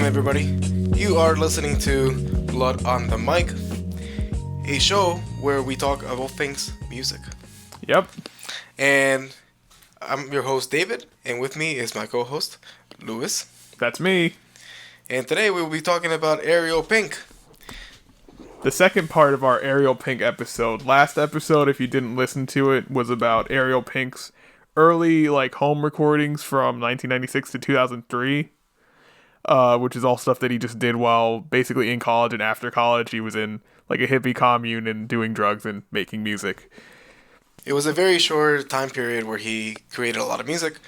everybody. You are listening to Blood on the Mic, a show where we talk about things music. Yep. And I'm your host, David, and with me is my co-host, Lewis. That's me. And today we will be talking about Ariel Pink. The second part of our Ariel Pink episode. Last episode, if you didn't listen to it, was about Ariel Pink's early home recordings from 1996 to 2003. Which is all stuff that he just did while basically in college and after college. He was in a hippie commune and doing drugs and making music. It was a very short time period where he created a lot of music,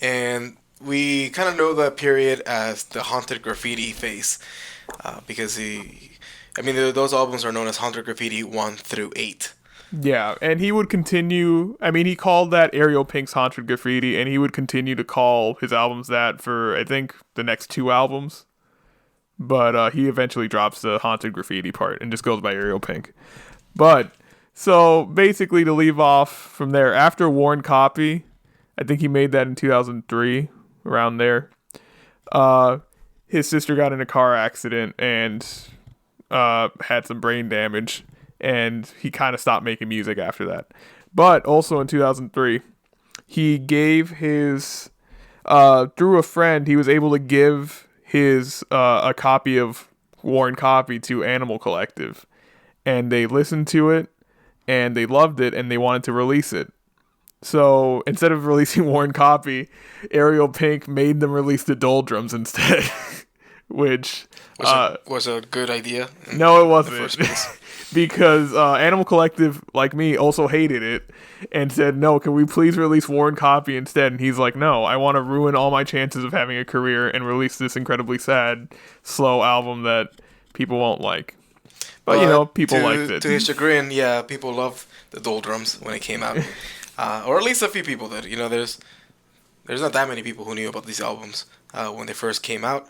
and we kind of know that period as the Haunted Graffiti phase, because those albums are known as Haunted Graffiti 1 through 8. Yeah, and he would continue. He called that Ariel Pink's Haunted Graffiti, and he would continue to call his albums that for, I think, the next 2 albums. But he eventually drops the Haunted Graffiti part and just goes by Ariel Pink. But, so, basically, to leave off from there, after Worn Copy, I think he made that in 2003, around there, his sister got in a car accident and had some brain damage. And he kind of stopped making music after that. But also in 2003, he gave his, through a friend, he was able to give his, a copy of Worn Copy to Animal Collective. And they listened to it, and they loved it, and they wanted to release it. So instead of releasing Worn Copy, Ariel Pink made them release the Doldrums instead. Which was a good idea. No, it wasn't. Because Animal Collective, like me, also hated it and said, no, can we please release Worn Copy instead? And he's like, no, I want to ruin all my chances of having a career and release this incredibly sad, slow album that people won't like. But, people liked it. To his chagrin, yeah, people loved the Doldrums when it came out. Or at least a few people did. There's not that many people who knew about these albums when they first came out.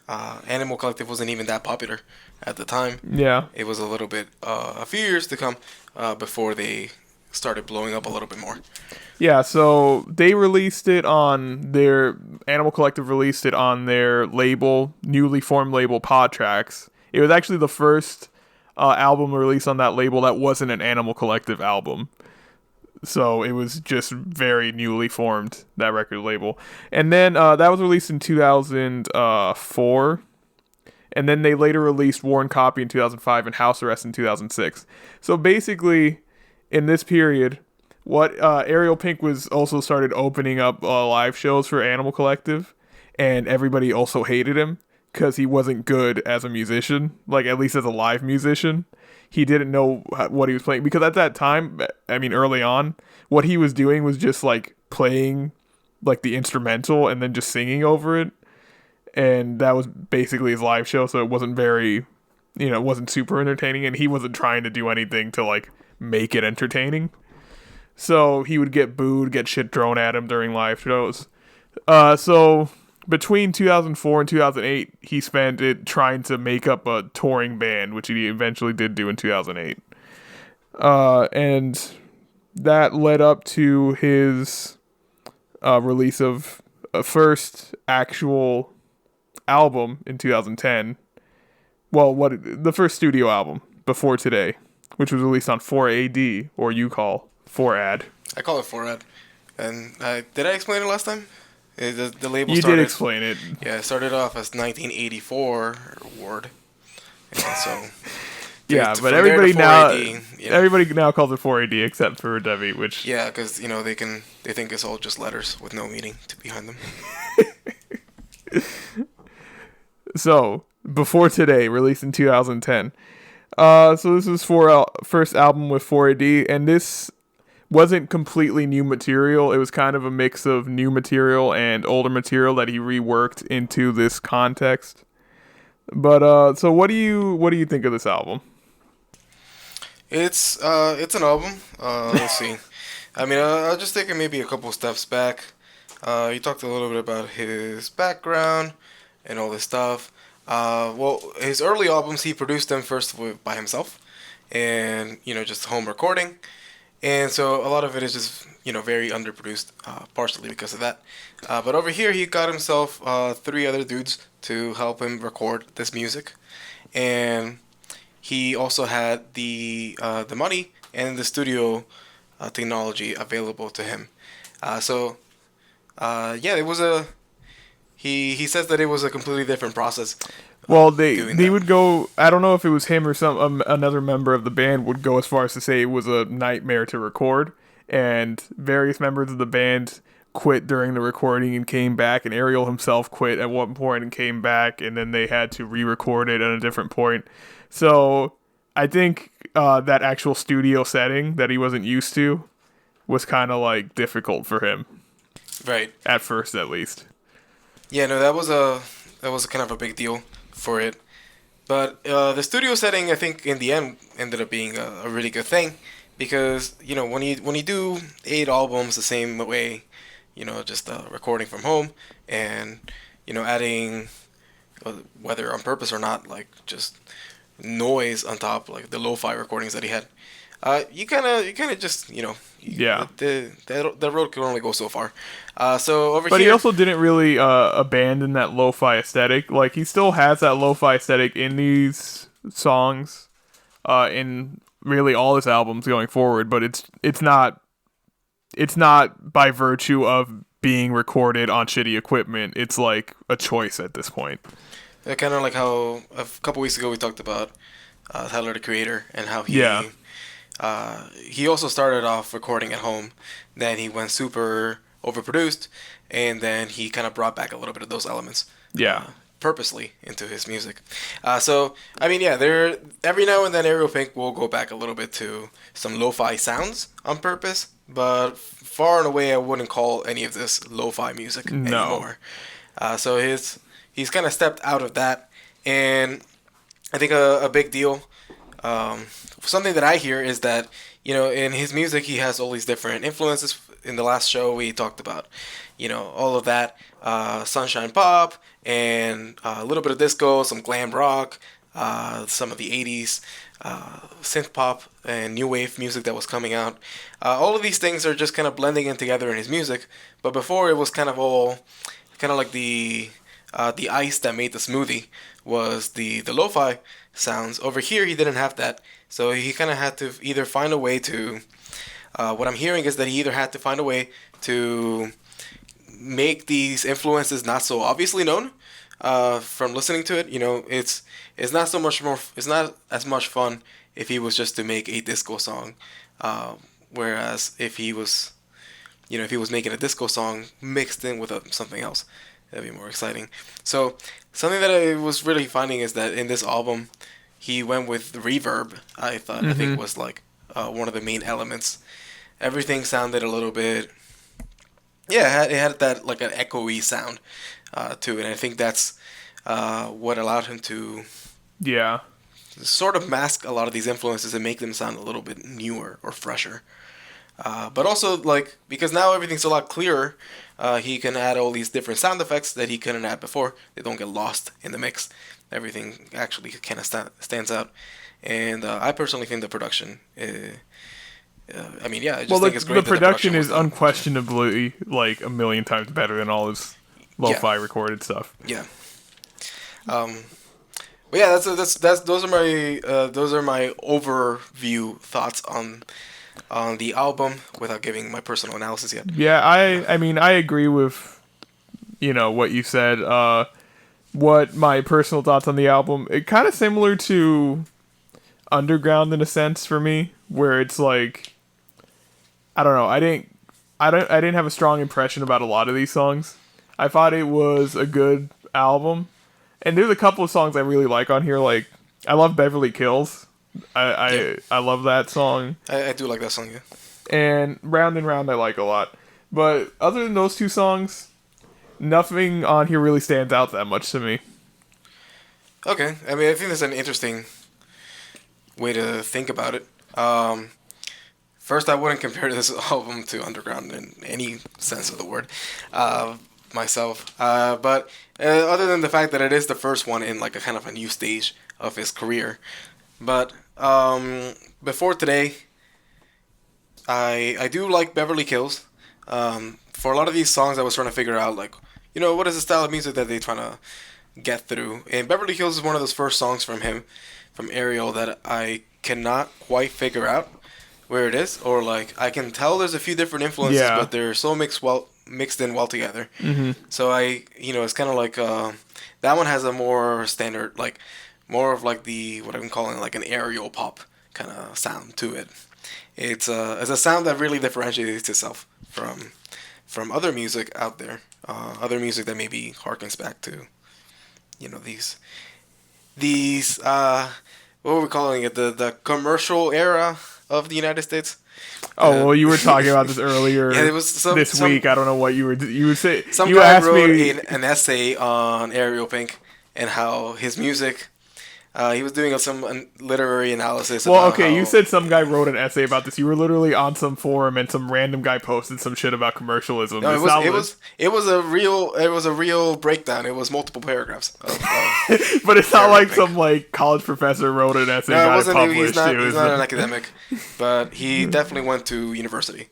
Animal Collective wasn't even that popular at the time. Yeah. It was a little bit, a few years to come before they started blowing up a little bit more. Yeah, so they released it on their, Animal Collective released it on their label, newly formed label, Pod Tracks. It was actually the first album released on that label that wasn't an Animal Collective album. So it was just very newly formed, that record label. And then that was released in 2004. And then they later released Worn Copy in 2005 and House Arrest in 2006. So basically, in this period, what Ariel Pink was also started opening up live shows for Animal Collective. And everybody also hated him because he wasn't good as a musician, at least as a live musician. He didn't know what he was playing, because at that time, early on, what he was doing was just playing the instrumental and then just singing over it. And that was basically his live show. So it wasn't very, it wasn't super entertaining, and he wasn't trying to do anything to make it entertaining. So he would get booed, get shit thrown at him during live shows. So between 2004 and 2008, he spent it trying to make up a touring band, which he eventually did do in 2008. And that led up to his release of a first actual album in 2010. Well, the first studio album, Before Today, which was released on 4AD, or you call 4AD. I call it 4AD. And did I explain it last time? The label you did explain it. Yeah, it started off as 1984 award. And so yeah, but everybody now calls it 4AD except for Debbie, which because they think it's all just letters with no meaning behind them. So Before Today, released in 2010. So this was first album with 4AD, and this wasn't completely new material. It was kind of a mix of new material and older material that he reworked into this context. But so what do you think of this album? It's an album. Let's see. I'll just take maybe a couple steps back. You talked a little bit about his background and all this stuff. Well, his early albums, he produced them first by himself, and just home recording. And so a lot of it is just very underproduced, partially because of that. But over here, he got himself three other dudes to help him record this music, and he also had the money and the studio technology available to him. Yeah, it was a he says that it was a completely different process Well, they doing they that. would go. I don't know if it was him or another member of the band would go as far as to say it was a nightmare to record, and various members of the band quit during the recording and came back, and Ariel himself quit at one point and came back, and then they had to re-record it at a different point. So I think that actual studio setting that he wasn't used to was kind of like difficult for him Right. at first, at least. Yeah, no, that was kind of a big deal for it. But the studio setting, I think, in the end, ended up being a really good thing because when you do 8 albums the same way, just recording from home and adding whether on purpose or not, like just noise on top, like the lo-fi recordings that he had. You kind of just Yeah. the road can only go so far. So over But he here, also didn't really abandon that lo-fi aesthetic. Like he still has that lo-fi aesthetic in these songs, in really all his albums going forward. But it's not by virtue of being recorded on shitty equipment. It's like a choice at this point. kind of like how a couple weeks ago we talked about Tyler the Creator and how Yeah, he also started off recording at home, then he went super overproduced, and then he kind of brought back a little bit of those elements yeah, purposely into his music. So I mean, yeah, there every now and then Ariel Pink will go back a little bit to some lo-fi sounds on purpose, but far and away I wouldn't call any of this lo-fi music no, anymore. So he's kind of stepped out of that, and I think a big deal. Something that I hear is that in his music he has all these different influences. In the last show we talked about all of that sunshine pop and a little bit of disco, some glam rock, some of the 80s synth pop and new wave music that was coming out. All of these things are just kind of blending in together in his music, but before it was kind of all kind of like the ice that made the smoothie was the lo-fi sounds. Over here he didn't have that, so he kind of had to either find a way to what I'm hearing is that he either had to find a way to make these influences not so obviously known from listening to it. It's not so much more. It's not as much fun if he was just to make a disco song, whereas if he was making a disco song mixed in with something else, that'd be more exciting. So something that I was really finding is that in this album, he went with reverb. I think was like one of the main elements. Everything sounded a little bit, yeah, it had that like an echoey sound to it, and I think that's what allowed him to yeah. sort of mask a lot of these influences and make them sound a little bit newer or fresher. But also, like, because now everything's a lot clearer, he can add all these different sound effects that he couldn't add before. They don't get lost in the mix. Everything actually kind of stands out. And I personally think the production, I mean, yeah, I just Well, think it's the great that the production production was is done. unquestionably like a million times better than all his Yeah, lo-fi recorded stuff. yeah. Um, but yeah, that's those are my overview thoughts on the album without giving my personal analysis yet. Yeah, I mean I agree with what you said. What my personal thoughts on the album? It kind of similar to Underground in a sense for me, where it's like I don't know. I didn't have a strong impression about a lot of these songs. I thought it was a good album, and there's a couple of songs I really like on here. Like I love Beverly Kills. Yeah, I love that song, I do like that song. Yeah. and Round I like a lot. But other than those two songs, nothing on here really stands out that much to me. Okay, I mean, I think that's an interesting way to think about it. First, I wouldn't compare this album to Underground in any sense of the word, myself. But other than the fact that it is the first one in like a kind of a new stage of his career. But before today, I do like Beverly Kills. For a lot of these songs, I was trying to figure out like, what is the style of music that they're trying to get through. And Beverly Hills is one of those first songs from him, from Ariel, that I cannot quite figure out where it is, or like I can tell there's a few different influences, Yeah. but they're so mixed in well together. Hmm. So it's kind of like that one has a more standard, like more of like the what I'm calling like an aerial pop kind of sound to it. It's a sound that really differentiates itself from other music out there, other music that maybe harkens back to these what were we calling it, the commercial era of the United States. Oh well, you were talking about this earlier Yeah, there was this week. I don't know what you would say. some You guy asked wrote me. an essay on Ariel Pink and how his music. He was doing some literary analysis Well, about okay, you how said some guy wrote an essay about this. You were literally on some forum and some random guy posted some shit about commercialism. no, It's not it was a real breakdown. It was multiple paragraphs but it's not Ariel like Pink. some like college professor wrote an essay and No, it got it wasn't. published. It He's was not an academic, but he definitely went to university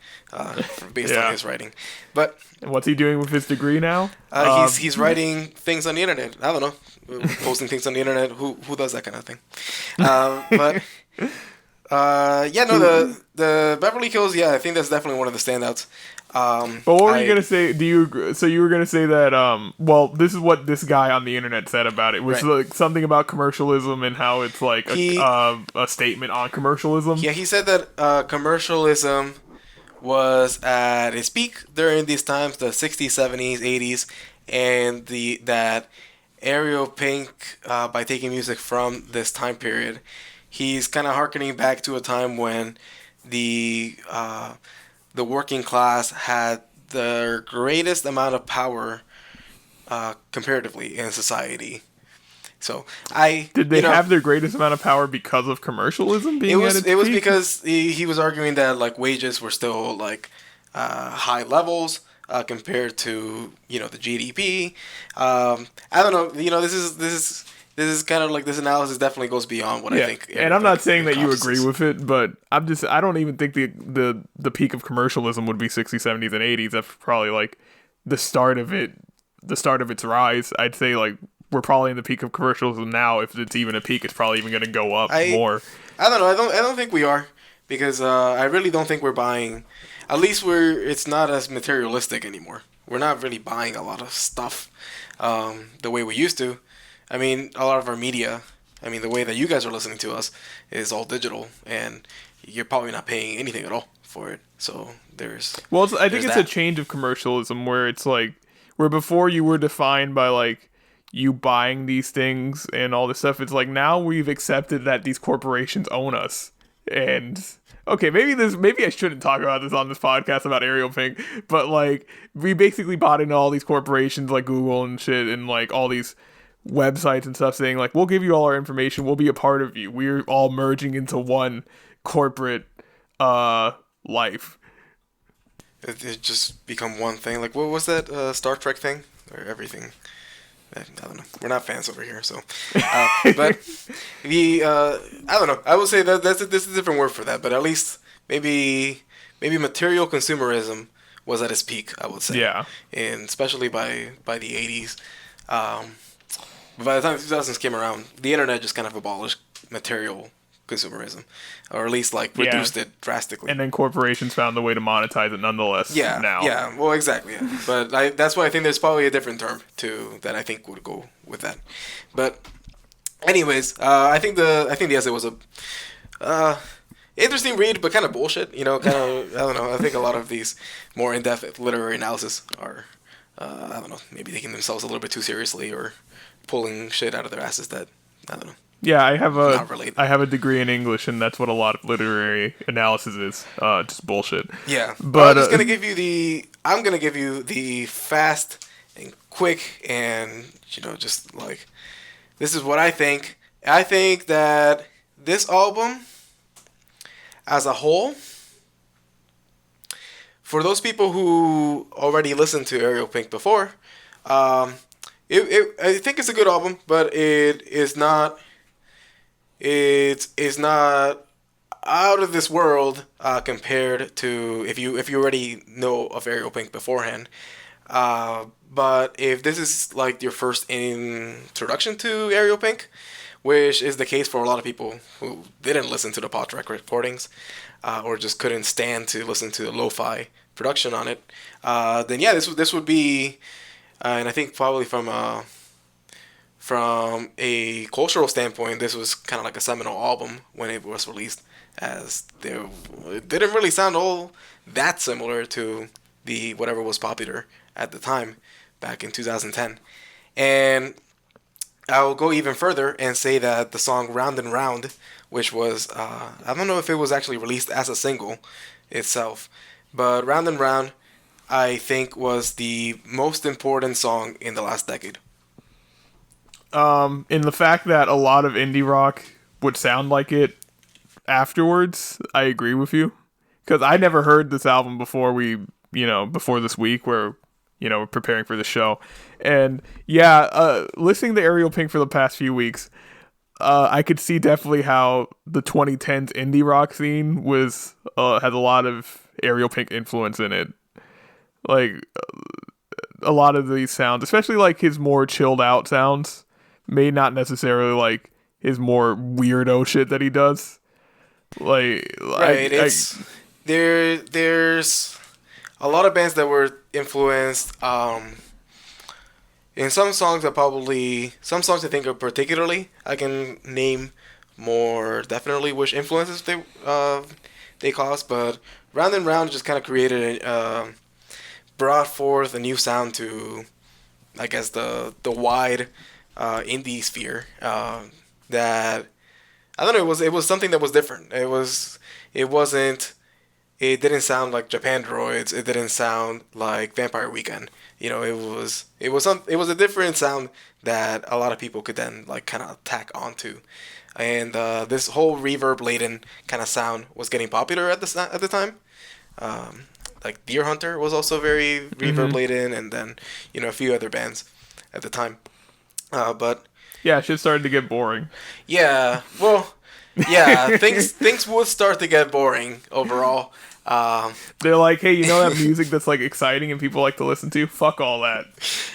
based on Yeah. his writing. But and what's he doing with his degree now? he's writing things on the internet. I don't know, posting things on the internet. Who does that kind of thing? But yeah, no, the Beverly Hills. Yeah, I think that's definitely one of the standouts. But what were you gonna say? So you were gonna say that? Well, this is what this guy on the internet said about it. It was Right. like something about commercialism and how it's like He- a statement on commercialism. Yeah, he said that commercialism was at its peak during these times, the 60s, 70s, 80s, and that Ariel Pink, by taking music from this time period, he's kind of harkening back to a time when the working class had the greatest amount of power comparatively in society. So Did they have their greatest amount of power because of commercialism being at its it was peak? because he was arguing that like wages were still like high levels compared to the GDP. I don't know. This is kind of like this analysis definitely goes beyond what I think. And I'm not saying that you encompasses. agree with it, but I don't even think the peak of commercialism would be 60s, 70s, and 80s. That's probably like the start of it, the start of its rise. I'd say like we're probably in the peak of commercialism now. If it's even a peak, it's probably even going to go up more. I don't know. I don't think we are because I really don't think we're buying. At least it's not as materialistic anymore. We're not really buying a lot of stuff the way we used to. I mean, a lot of our media. I mean, the way that you guys are listening to us is all digital, and you're probably not paying anything at all for it. So Well, I think there's it's a change of commercialism where it's like where before you were defined by like you buying these things and all this stuff. It's like now we've accepted that these corporations own us. And okay, maybe I shouldn't talk about this on this podcast about Ariel Pink, but like we basically bought into all these corporations like Google and shit and like all these websites and stuff saying like we'll give you all our information, we'll be a part of you. We're all merging into one corporate life. it just become one thing. Like what was that Star Trek thing or everything? I don't know. We're not fans over here, so. But I don't know. I would say that this is a different word for that, but at least maybe material consumerism was at its peak. I would say. Yeah. And especially by the 80s. But by the time the 2000s came around, the internet just kind of abolished material consumerism, or at least like reduced it drastically. And then corporations found the way to monetize it nonetheless. Yeah, Now. yeah, well, exactly. Yeah. But that's why I think there's probably a different term too that I think would go with that. But, anyways, I think the essay was a interesting read, but kind of bullshit. Kind of I don't know. I think a lot of these more in-depth literary analysis are I don't know, maybe taking themselves a little bit too seriously or pulling shit out of their asses that I don't know. Yeah, I have Not related. I have a degree in English, and that's what a lot of literary analysis is. Just bullshit. Yeah, But I'm gonna give you the fast and quick and just like this is what I think. I think that this album as a whole, for those people who already listened to Ariel Pink before, I think it's a good album, but it is not. It's not out of this world compared to if you already know of Ariel Pink beforehand. But if this is like your first introduction to Ariel Pink, which is the case for a lot of people who didn't listen to the pop track recordings, or just couldn't stand to listen to the lo-fi production on it, then yeah, this would be, and I think probably from a cultural standpoint, this was kind of like a seminal album when it was released, as it didn't really sound all that similar to the whatever was popular at the time back in 2010. And I'll go even further and say that the song Round and Round, which was, I don't know if it was actually released as a single itself, but Round and Round, I think, was the most important song in the last decade. In the fact that a lot of indie rock would sound like it afterwards, I agree with you. Because I never heard this album before before this week where, we're preparing for the show. And yeah, listening to Ariel Pink for the past few weeks, I could see definitely how the 2010s indie rock scene had a lot of Ariel Pink influence in it. Like, a lot of these sounds, especially like his more chilled out sounds, may not necessarily like his more weirdo shit that he does. Like, Right, there's a lot of bands that were influenced in some songs some songs I think are particularly I can name more definitely which influences they caused, but Round and Round just kind of created brought forth a new sound to, I guess, the wide indie sphere, that I don't know. It was something that was different. It wasn't. It didn't sound like Japan Droids. It didn't sound like Vampire Weekend. It was a different sound that a lot of people could then like kind of tack onto, and this whole reverb laden kind of sound was getting popular at the time. Like Deer Hunter was also very reverb laden, and then a few other bands at the time. But yeah, shit started to get boring. yeah, well, yeah, things would start to get boring overall. They're like, hey, that music that's like exciting and people like to listen to? Fuck all that.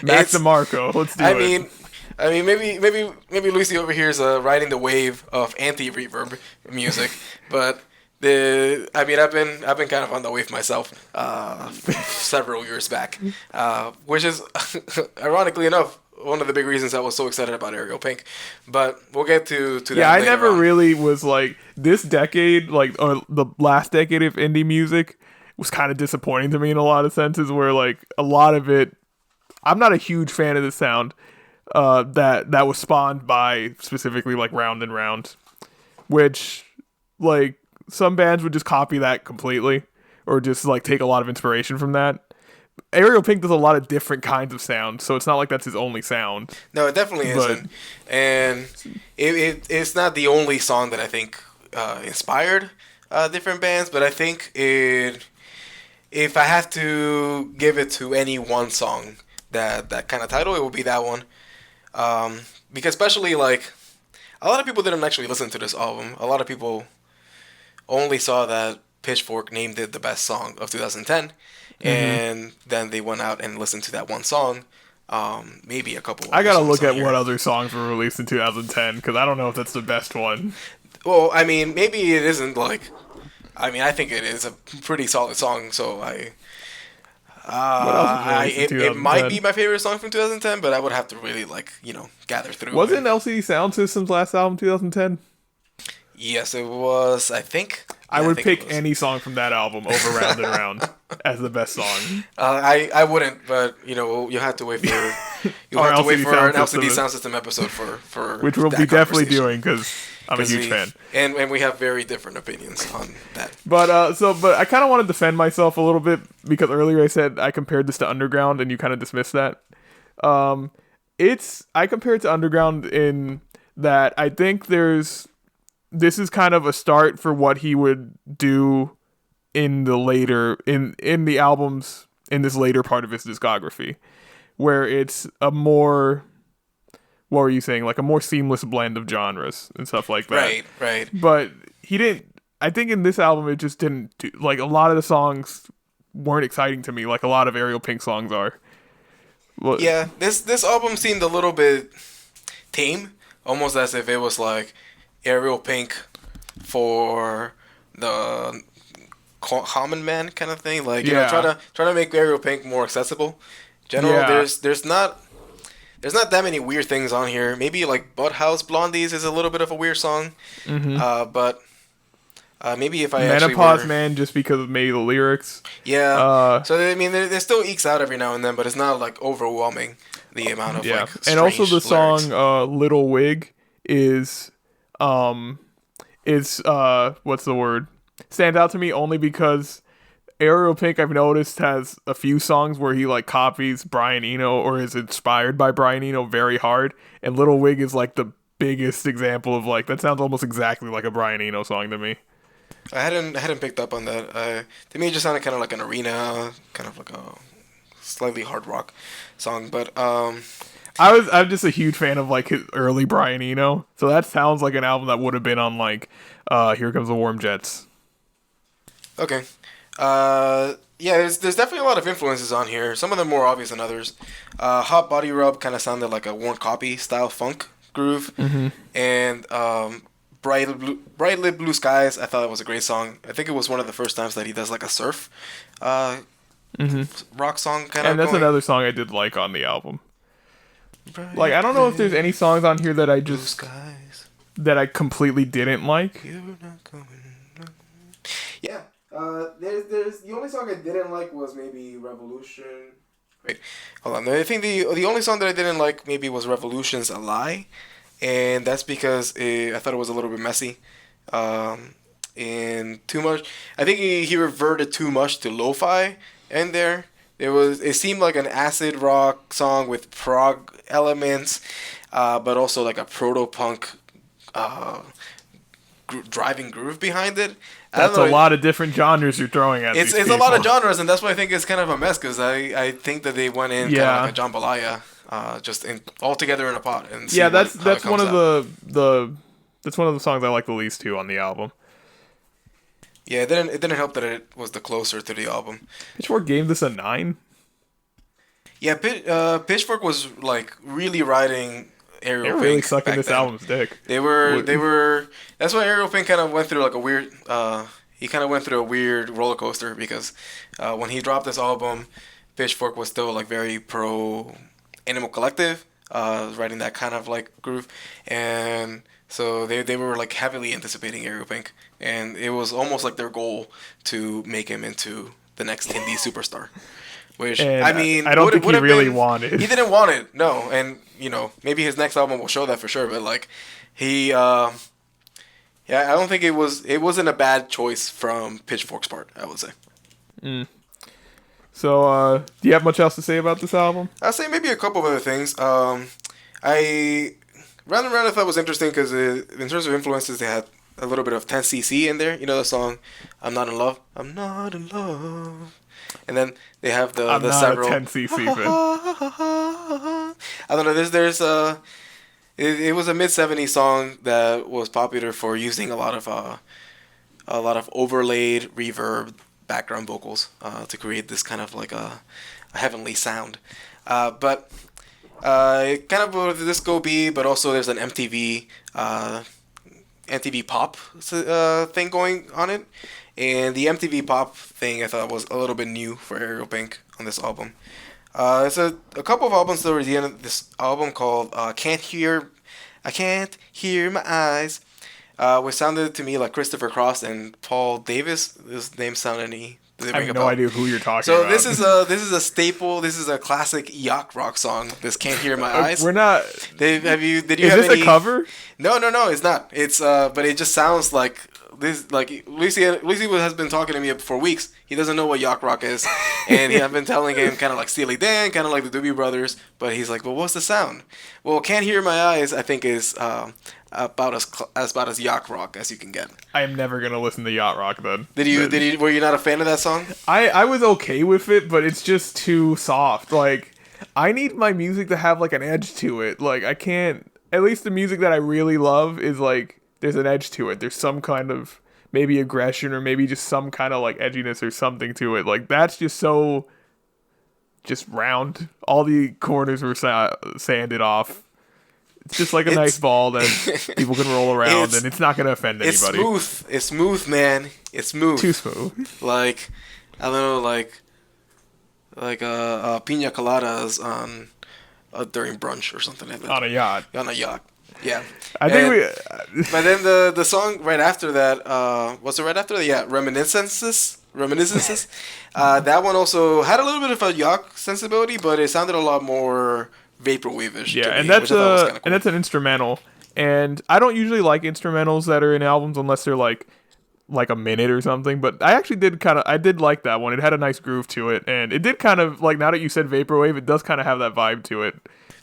Max DeMarco, let's do it. I mean, maybe Lucy over here is riding the wave of anti-reverb music, but I've been kind of on the wave myself several years back, which is ironically enough one of the big reasons I was so excited about Ariel Pink. But we'll get to that. Yeah, I later never on. really was like this decade, like or the last decade of indie music was kind of disappointing to me in a lot of senses. Where like a lot of it, I'm not a huge fan of the sound that was spawned by specifically like Round and Round, which like some bands would just copy that completely or just like take a lot of inspiration from that. Ariel Pink does a lot of different kinds of sounds, so it's not like that's his only sound. No, it definitely isn't. And it's not the only song that I think inspired different bands, but I think if I have to give it to any one song that kind of title, it would be that one. Because especially like a lot of people didn't actually listen to this album. A lot of people only saw that Pitchfork named it the best song of 2010, and then they went out and listened to that one song. Maybe a couple. I gotta look at what other songs were released in 2010 because I don't know if that's the best one. Well, I mean, maybe it isn't like. I mean, I think it is a pretty solid song. So it might be my favorite song from 2010, but I would have to really gather through. Wasn't LCD Sound System's last album 2010? Yes, it was. I think. I would pick any song from that album over Round and Round as the best song. I wouldn't, but you'll have to wait for an LCD Sound System episode for which we'll be definitely doing because I'm a huge fan, and we have very different opinions on that. But I kind of want to defend myself a little bit because earlier I said I compared this to Underground and you kind of dismissed that. I compared it to Underground in that I think this is kind of a start for what he would do in the later in the albums in this later part of his discography, where it's a more, what were you saying, like a more seamless blend of genres and stuff like that. Right. But he didn't. I think in this album it just didn't do, like a lot of the songs weren't exciting to me like a lot of Ariel Pink songs are. Well, Yeah, this album seemed a little bit tame, almost as if it was like Ariel Pink for the common man kind of thing. Like yeah, try to make Ariel Pink more accessible. General, yeah. there's not that many weird things on here. Maybe like Butt House Blondies is a little bit of a weird song, Mm-hmm. but maybe if I actually Menopause were, Man just because of maybe the lyrics. yeah. Uh, So I mean, there still ekes out every now and then, but it's not like overwhelming the amount of yeah, like and also the strange song lyrics. "Little Wig" is um what's the word? Stand out to me only because Ariel Pink, I've noticed, has a few songs where he like copies Brian Eno or is inspired by Brian Eno very hard, and Little Wig is like the biggest example of like that sounds almost exactly like a Brian Eno song to me. I hadn't picked up on that. To me, it just sounded kind of like an arena, kind of like a slightly hard rock song. But I'm just a huge fan of like his early Brian Eno, so that sounds like an album that would have been on like Here Comes the Warm Jets. okay. Yeah, there's definitely a lot of influences on here. Some of them more obvious than others. Hot Body Rub kind of sounded like a Worn Copy style funk groove, Mm-hmm. and Bright Lit Blue Skies. I thought it was a great song. I think it was one of the first times that he does like a surf, uh, Mm-hmm. rock song kind And of that's going. another song I did like on the album. Like Bright I don't know if there's any songs on here that I blue just skies, that I completely didn't like. you're not going. Yeah. There's the only song I didn't like was maybe Revolution. Wait, hold on. I think the only song that I didn't like maybe was Revolution's A Lie, and that's because I thought it was a little bit messy, and too much. I think he reverted too much to lo-fi in there. It seemed like an acid rock song with prog elements, but also like a proto punk uh, driving groove behind it. I don't That's a know. lot of different genres you're throwing at these It's a lot of people. genres, and that's why I think it's kind of a mess. Because I think that they went in kind of like Yeah, a jambalaya, just all together in a pot and see yeah. what how it That's one comes of out. the that's one of the songs I like the least too on the album. Yeah, it didn't help that it was the closer to the album. Pitchfork gave this a 9. Yeah, Pitchfork was like really riding They Ariel were really Pink sucking back this then. album's dick. They What- were. That's why Ariel Pink kind of went through like a weird. He kind of went through a weird roller coaster because when he dropped this album, Pitchfork was still like very pro Animal Collective, writing that kind of like groove, and so they were like heavily anticipating Ariel Pink, and it was almost like their goal to make him into the next indie superstar. Which And I mean, I don't think would he have really been. wanted. He didn't want it, no, and maybe his next album will show that for sure. But like, he, yeah, I don't think it wasn't a bad choice from Pitchfork's part. I would say. Mm. So, do you have much else to say about this album? I'll say maybe a couple of other things. I Round and Round I thought was interesting because in terms of influences, they had a little bit of 10cc in there. You know the song "I'm Not in Love." I'm not in love. And then they have I'm the not a several. 10cc fan. I don't know. It was a mid '70s song that was popular for using a lot of overlaid reverb background vocals to create this kind of like a heavenly sound. But kind of a disco beat, but also there's an MTV pop thing going on it. And the MTV pop thing I thought was a little bit new for Ariel Pink on this album. There's a couple of albums that were at the end of this album called I Can't Hear My Eyes, which sounded to me like Christopher Cross and Paul Davis. This name sound any? Does it I ring a have no bell? idea who you're talking So about. this is a staple. This is a classic yacht rock song. This Can't Hear My Eyes. We're not. Did you Is have this any? a cover? No, it's not. It's but it just sounds like this. Like Lucy has been talking to me for weeks. He doesn't know what yacht rock is, and I've been telling him kind of like Steely Dan, kind of like the Doobie Brothers. But he's like, well, what's the sound? Well, Can't Hear My Eyes. I think is about as yacht rock as you can get. I am never gonna listen to yacht rock then. Were you not a fan of that song? I was okay with it, but it's just too soft. Like I need my music to have like an edge to it. Like I can't. At least the music that I really love is like there's an edge to it. There's some kind of maybe aggression or maybe just some kind of like edginess or something to it. Like that's just so just round. All the corners were sanded off. It's just like a nice It's ball that people can roll around, it's and it's not going to offend it's anybody. smooth. It's smooth, man. It's smooth. Too smooth. Like I don't know, like pina coladas on during brunch or something like that. On a yacht. On a yacht. Yeah. I think But then the song right after that, was it right after that? Yeah, Reminiscences. That one also had a little bit of a yacht sensibility, but it sounded a lot more vaporwave-ish. Yeah, to and me, that's which I thought was kinda cool. and that's an instrumental. And I don't usually like instrumentals that are in albums unless they're like a minute or something. But I actually did like that one. It had a nice groove to it, and it did kind of like, now that you said vaporwave, it does kind of have that vibe to it.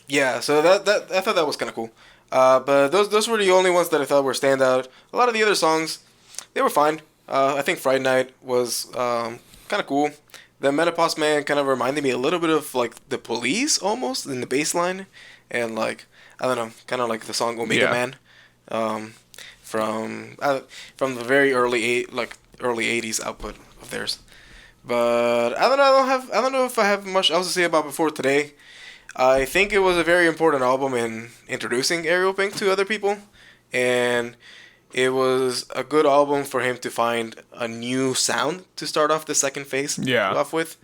Yeah, so that I thought that was kind of cool. But those were the only ones that I thought were standout. A lot of the other songs, they were fine. I think Friday Night was kind of cool. The Menopause Man kind of reminded me a little bit of like the Police almost in the bass line, and like I don't know, kind of like the song Omega Yeah. Man, from the very early '80s output of theirs. But I don't know. I don't know if I have much else to say about Before Today. I think it was a very important album in introducing Ariel Pink to other people, and it was a good album for him to find a new sound to start off the second phase Yeah. off with.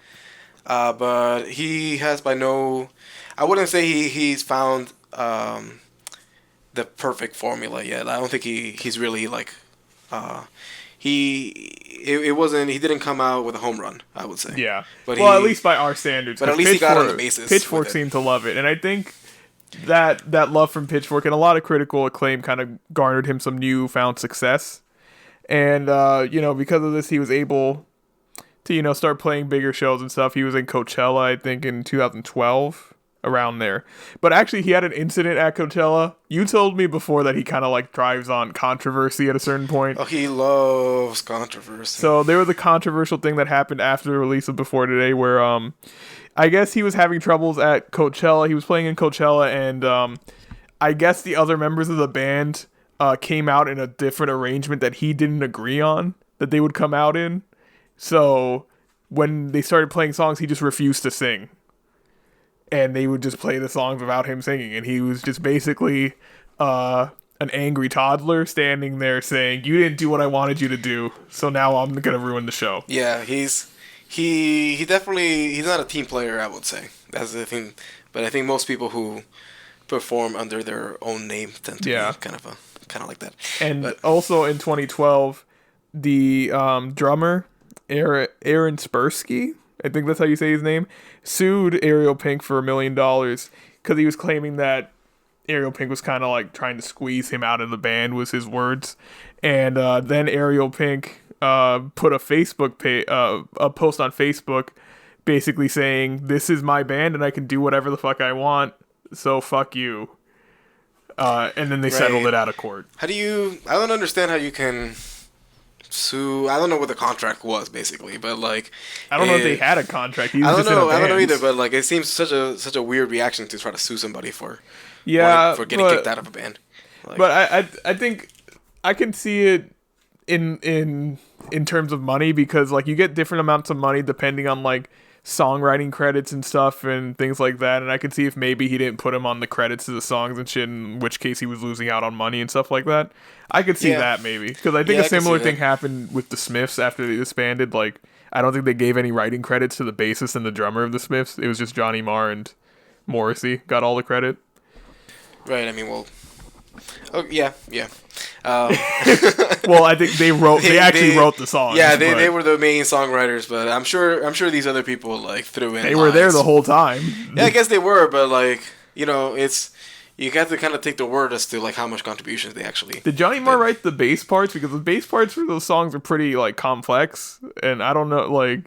But he has I wouldn't say he's found the perfect formula yet. I don't think he's really like he didn't come out with a home run, I would say. Yeah. But Well, at least by our standards. but at 'cause least he got on the basis Pitchfork with it. seemed to love it, and I think that love from Pitchfork and a lot of critical acclaim kind of garnered him some newfound success. And because of this, he was able to start playing bigger shows and stuff. He was in Coachella, I think, in 2012. Around there. But actually, he had an incident at Coachella. You told me before that he kind of like thrives on controversy at a certain point. Oh, he loves controversy. So there was a controversial thing that happened after the release of Before Today where I guess he was having troubles at Coachella. He was playing in Coachella, and I guess the other members of the band came out in a different arrangement that he didn't agree on, that they would come out in. So when they started playing songs, he just refused to sing. And they would just play the songs without him singing. And he was just basically an angry toddler standing there saying, "You didn't do what I wanted you to do, so now I'm going to ruin the show." Yeah, he definitely, he's not a team player, I would say. That's the thing. But I think most people who perform under their own name tend to be kind of like that. And But also in 2012, the drummer, Aaron Spursky, I think that's how you say his name, sued Ariel Pink for $1 million because he was claiming that Ariel Pink was kind of like trying to squeeze him out of the band, was his words. And then Ariel Pink put a post on Facebook basically saying, "This is my band and I can do whatever the fuck I want, so fuck you." And then they settled it out of court. I don't understand how you can sue. I don't know what the contract was basically, but like I don't know if they had a contract. He was I don't just in a know. I don't know band. either. But like, it seems such a weird reaction to try to sue somebody for for getting but- kicked out of a band. Like, But I think I can see it in terms of money, because like you get different amounts of money depending on like songwriting credits and stuff and things like that, and I could see if maybe he didn't put him on the credits of the songs and shit, in which case he was losing out on money and stuff like that. I could see that maybe, because I think Yeah, a I can similar see thing that. happened with the Smiths after they disbanded. Like I don't think they gave any writing credits to the bassist and the drummer of the Smiths. It was just Johnny Marr and Morrissey got all the credit. right. I mean, well, oh yeah. Well, I think they actually wrote the songs. Yeah, but they were the main songwriters, but I'm sure these other people like threw in. they were there lines. the whole time. Yeah, I guess they were, but like you have to kind of take the word as to like how much contributions they actually. Did Johnny Marr did. write the bass parts? Because the bass parts for those songs are pretty like complex, and I don't know. Like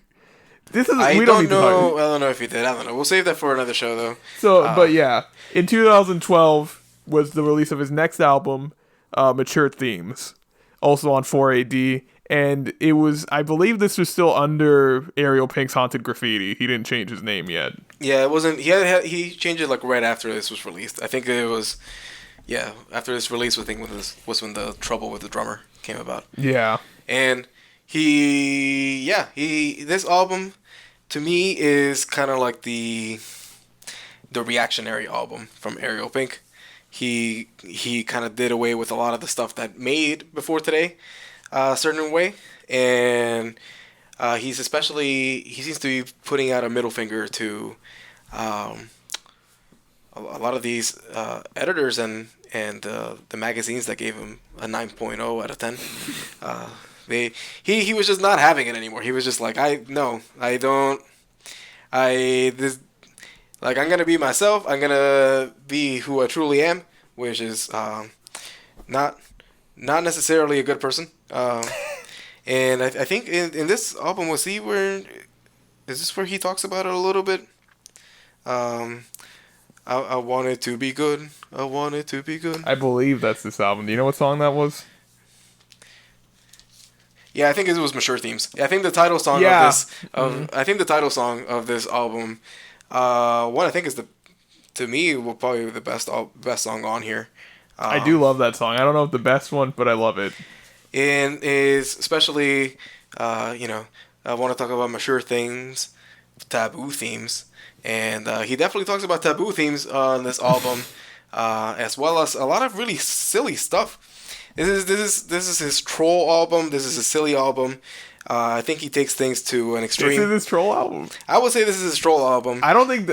this is I we don't need to know. talk. I don't know if he did. I don't know. We'll save that for another show, though. So, but yeah, in 2012 was the release of his next album, Mature Themes, also on 4AD, and it was, I believe this was still under Ariel Pink's Haunted Graffiti. He didn't change his name yet. Yeah, it wasn't. He changed it like right after this was released. I think it was. Yeah, after this release, I think was when the trouble with the drummer came about. Yeah. And he this album to me is kind of like the reactionary album from Ariel Pink. He kind of did away with a lot of the stuff that made Before Today a certain way, and he seems to be putting out a middle finger to um, a lot of these editors and the magazines that gave him a 9.0 out of 10. Uh, he was just not having it anymore. He was just like, I don't, I this like I'm gonna be myself. I'm gonna be who I truly am, which is not not necessarily a good person. And I think in this album, was he where is this where he talks about it a little bit? Um, I want it to be good. I want it to be good. I believe that's this album. Do you know what song that was? Yeah, I think it was Mature Themes. Yeah, I think the title song of Yeah. this I think the title song of this album, one I think is the to me will probably be the best song on here. I do Um, love that song. I don't know if the best one, but I love it. and is especially you know, I want to talk about mature things, taboo themes, and he definitely talks about taboo themes on this album, as well as a lot of really silly stuff. This is his troll album. This is a silly album. I think he takes things to an This extreme. is his troll album. I would say this is his troll album. I don't think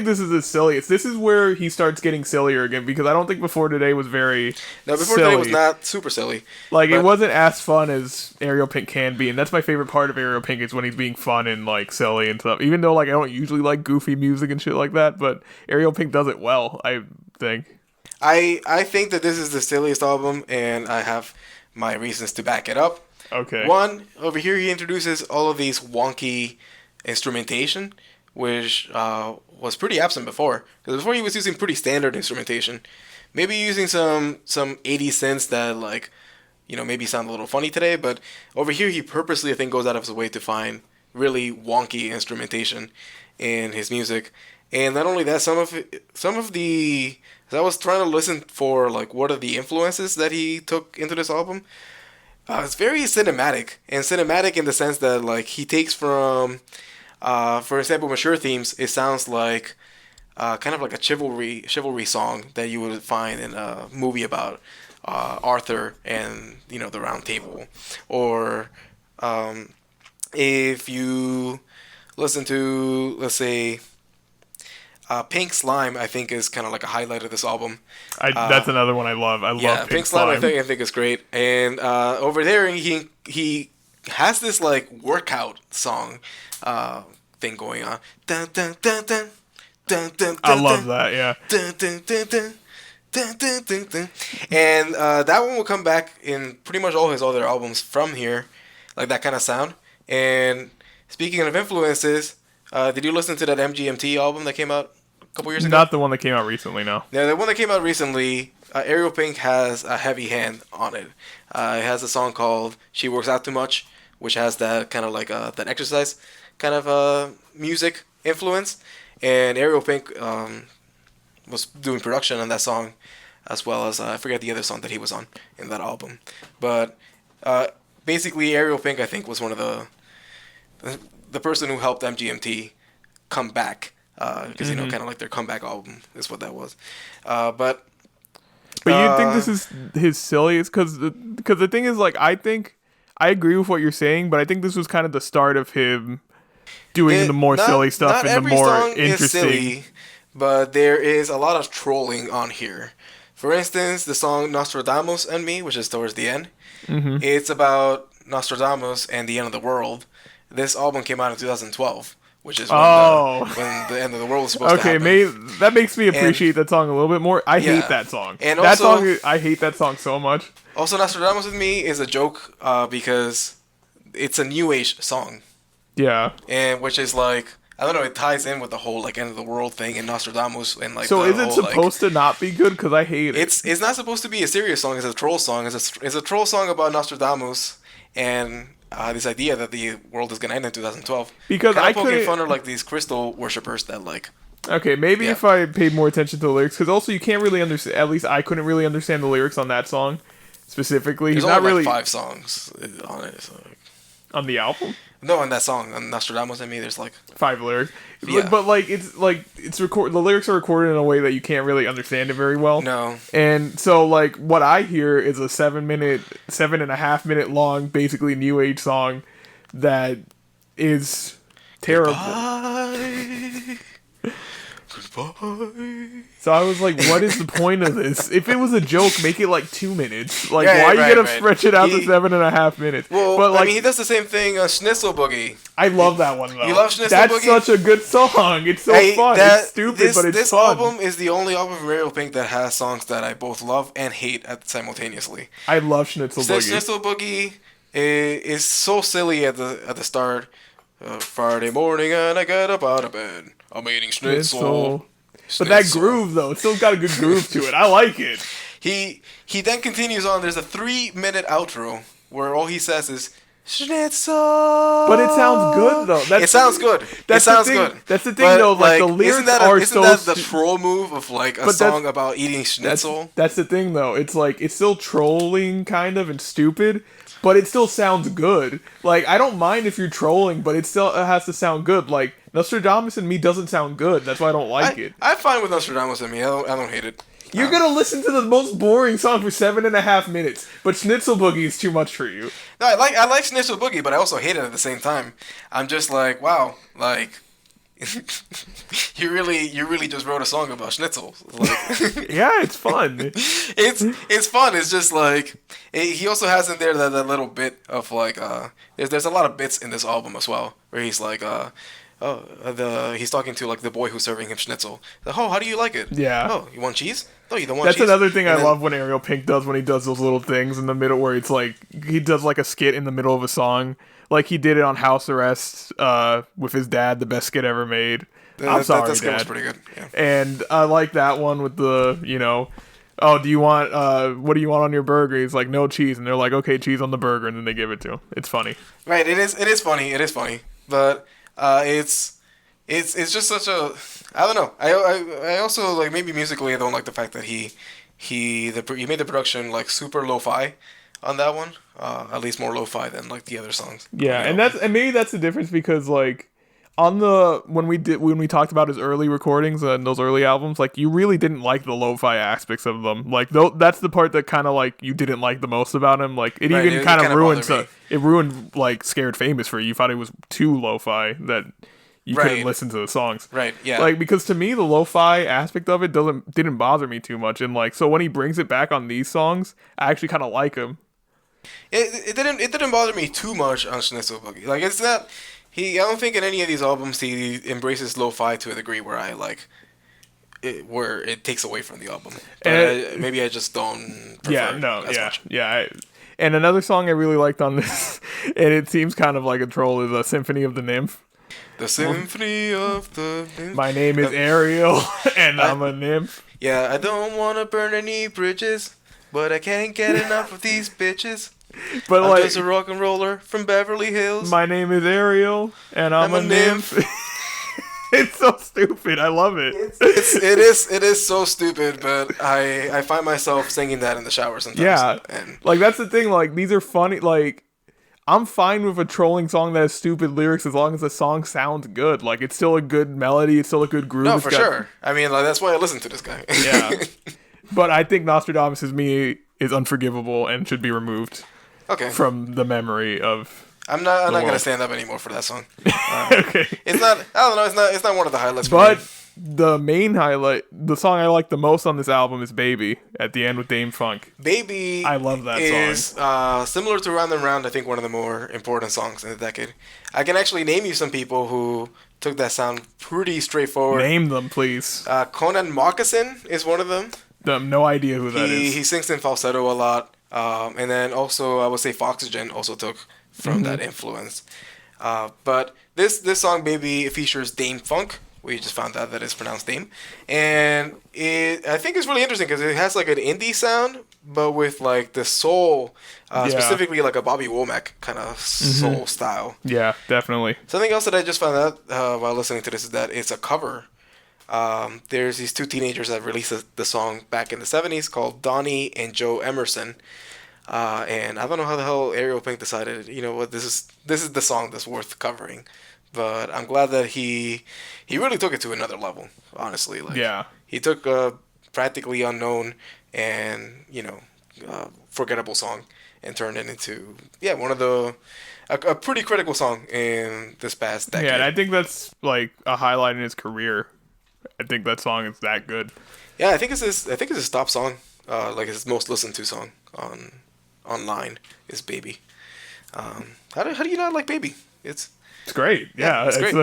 this is his silliest. This is where he starts getting sillier again because I don't think Before Today was very Now, before silly. today was not super silly. Like it but- wasn't as fun as Ariel Pink can be, and that's my favorite part of Ariel Pink is when he's being fun and like silly and stuff. Even though like I don't usually like goofy music and shit like that, but Ariel Pink does it well, I think. I think that this is the silliest album, and I have my reasons to back it up. Okay. One, over here he introduces all of these wonky instrumentation, which was pretty absent before. Because before he was using pretty standard instrumentation, maybe using some 80 synths that like, you know, maybe sound a little funny today. But over here he purposely I think goes out of his way to find really wonky instrumentation in his music. And not only that, some of the as I was trying to listen for like what are the influences that he took into this album. It's very cinematic, and cinematic in the sense that like he takes from, for example, Mature Themes. It sounds like kind of like a chivalry song that you would find in a movie about Arthur and you know the Round Table, or if you listen to let's say Pink Slime, I think is kind of like a highlight of this album. That's another one I love. I Yeah, love Pink Slime. I think is great. And over there, he has this like workout song thing going on. Dun, dun, dun, dun, dun, dun, I dun, love dun, that. Yeah. dun, dun, dun, dun, dun, dun, dun, dun. And that one will come back in pretty much all his other albums from here, like that kind of sound. And speaking of influences, did you listen to that MGMT album that came out a couple years ago? Not the one that came out recently. No. Now, the one that came out recently, Ariel Pink has a heavy hand on it. It has a song called "She Works Out Too Much," which has that kind of like that exercise kind of music influence. And Ariel Pink was doing production on that song, as well as I forget the other song that he was on in that album. But basically, Ariel Pink, I think, was one of the person who helped MGMT come back. Because you know, kind of like their comeback album is what that was. But you think this is his silliest? Because the thing is, like, I think I agree with what you're saying, but I think this was kind of the start of him doing the more silly stuff not and the every more song is interesting. silly, but there is a lot of trolling on here. For instance, the song "Nostradamus and Me," which is towards the end, it's about Nostradamus and the end of the world. This album came out in 2012. Which is when, when the end of the world was supposed to happen. That makes me appreciate that song a little bit more. I hate that song. And that also, song, I hate that song so much. Also, Nostradamus with Me is a joke because it's a new age song. Yeah. And which is like, I don't know, it ties in with the whole like end of the world thing in Nostradamus and like. So the is it whole, supposed to not be good? Because I hate it. It's not supposed to be a serious song. It's a troll song. It's a troll song about Nostradamus and. This idea that the world is gonna end in 2012 because kind I of poking couldn't fun of like these crystal worshippers that like. Okay, maybe if I paid more attention to the lyrics, because also you can't really understand. At least I couldn't really understand the lyrics on that song. specifically. There's He's not only really like 5 songs on it. So. on the album. No, on that song, on Nostradamus and Me, there's like 5 lyrics, Yeah. but it's record. The lyrics are recorded in a way that you can't really understand it very well. no. And so, like, what I hear is a 7.5 minute long, basically new age song that is terrible. Goodbye. Goodbye. So I was like, what is the point of this? If it was a joke, make it like 2 minutes. Like, Yeah, why are you right, gonna right. stretch it out to 7.5 minutes? Well, but like, I mean, he does the same thing on Schnitzel Boogie. I love that one though. You love Schnitzel That's Boogie? such a good song. It's so fun. It's stupid, but it's this fun. album is the only album from Ariel Pink that has songs that I both love and hate simultaneously. I love Schnitzel Boogie. Schnitzel Boogie is so silly at the start. Friday morning and I get up out of bed. I'm eating schnitzel. But that Schnitzel. groove though, it's still got a good groove to it. I like it. He then continues on. There's a 3-minute outro where all he says is schnitzel. But it sounds good though. It sounds good. It sounds good. That's the thing But, though. Like the lyrics isn't that are isn't so. that the troll move of like a But song about eating schnitzel? That's the thing though. It's like it's still trolling kind of and stupid, but it still sounds good. Like I don't mind if you're trolling, but it still has to sound good. Like Nostradamus and Me doesn't sound good. That's why I don't like it. I'm fine with Nostradamus and Me. I don't hate it. You're gonna listen to the most boring song for 7.5 minutes, but Schnitzel Boogie is too much for you. No, I like Schnitzel Boogie, but I also hate it at the same time. I'm just like, wow, like you really just wrote a song about schnitzel. Like, Yeah, it's fun. it's fun. It's just like he also has in there that little bit of like there's a lot of bits in this album as well where he's like he's talking to like the boy who's serving him schnitzel. Like, oh, how do you like it? Yeah. Oh, you want cheese? No, you don't want That's cheese. another thing And I then- love when Ariel Pink does when he does those little things in the middle where it's like he does like a skit in the middle of a song. Like he did it on House Arrest with his dad, the best skit ever made. I'm sorry, that skit was Dad. pretty good. Yeah. And I like that one with the, oh, do you want, what do you want on your burger? He's like, no cheese. And they're like, okay, cheese on the burger. And then they give it to him. It's funny. Right. It is funny. But it's just such a, I don't know. I also like maybe musically I don't like the fact that he made the production like super lo-fi on that one. At least more lo-fi than like the other songs. Yeah. And maybe that's the difference because like, when we talked about his early recordings and those early albums, like you really didn't like the lo-fi aspects of them. Like that's the part that kind of like you didn't like the most about him. Like it Right, even it kind of kinda ruined bothered me. it ruined like Scared Famous for you. You thought it was too lo-fi that you couldn't Right. listen to the songs. Right. Yeah. Like because to me the lo-fi aspect of it didn't bother me too much. And like so when he brings it back on these songs, I actually kind of like him. It didn't bother me too much on Schnitzel Boogie. Like it's not. I don't think in any of these albums he embraces lo-fi to a degree where I like it, where it takes away from the album. But maybe I just don't prefer as much. And another song I really liked on this, and it seems kind of like a troll, is a Symphony of the Nymph. The Symphony of the Nymph. My name is Ariel, and I'm a nymph. Yeah, I don't want to burn any bridges, but I can't get enough of these bitches. But I'm like, just a rock and roller from Beverly Hills. my name is Ariel, and I'm a nymph. It's so stupid. I love it. It is so stupid, but I find myself singing that in the shower sometimes. Yeah, And like that's the thing. Like these are funny. Like I'm fine with a trolling song that has stupid lyrics as long as the song sounds good. Like it's still a good melody. It's still a good groove. no, It's for got- sure. I mean, like, that's why I listen to this guy. Yeah. But I think Nostradamus is Me is unforgivable and should be removed Okay. from the memory of. I'm not world. gonna stand up anymore for that song. Okay. It's not. I don't know. It's not one of the highlights. For But me. the main highlight, the song I like the most on this album is Baby at the end with Dame Funk. Baby, I love that is similar to Round and Round. I think one of the more important songs in the decade. I can actually name you some people who took that sound pretty straightforward. Name them, please. Conan Moccasin is one of them. No idea who that is. He sings in falsetto a lot. And then also I would say Foxygen also took from that influence. But this song, Baby, features Dame Funk. We just found out that it's pronounced Dame. And I think it's really interesting because it has like an indie sound, but with like the soul, specifically like a Bobby Womack kind of soul style. Yeah, definitely. Something else that I just found out while listening to this is that it's a cover. There's these two teenagers that released the song back in the 70s called Donnie and Joe Emerson. And I don't know how the hell Ariel Pink decided. You know what? This is the song that's worth covering. But I'm glad that he really took it to another level. Honestly, like Yeah. he took a practically unknown and forgettable song and turned it into one of a pretty critical song in this past Yeah, and decade. I think that's like a highlight in his career. I think that song is that good. Yeah, I think it's his top song, like his most listened to song online is Baby. How do you not like Baby? It's It's great. yeah, Yeah, it's it's great.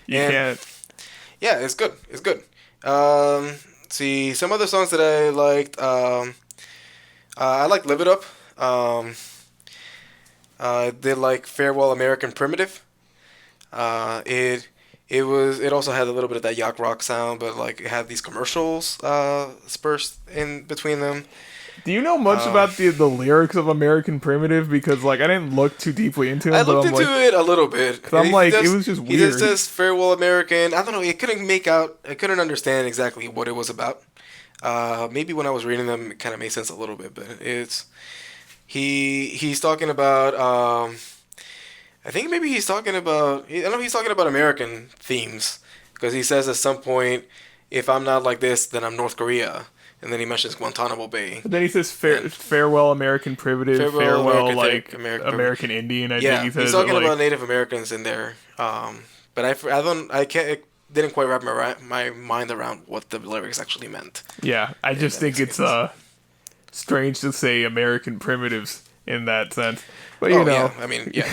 you And can't. yeah, it's good. It's good. See some other songs that I liked. I like Live It Up. Um, I did like Farewell American Primitive. It also had a little bit of that yacht rock sound, but like it had these commercials spurs in between them. Do you know much Um, about the lyrics of American Primitive? Because like I didn't look too deeply into I them, but looked I'm into like, it a little bit. cause I'm like, it was just He just weird. says farewell American. I don't know. I couldn't understand exactly what it was about. Maybe when I was reading them, it kind of made sense a little bit, but he's talking about. I think maybe he's talking about. I don't know. He's talking about American themes because he says at some point, if I'm not like this, then I'm North Korea, and then he mentions Guantanamo Bay But then he says and farewell American Primitive, farewell farewell American like American. American Indian. I think Yeah, he he's says it talking about like, Native Americans in there. But I don't, I can't, it didn't quite wrap my mind around what the lyrics actually meant yeah. I in just that think it's case. strange to say American primitives in that sense. But you Oh know, yeah, I mean yeah,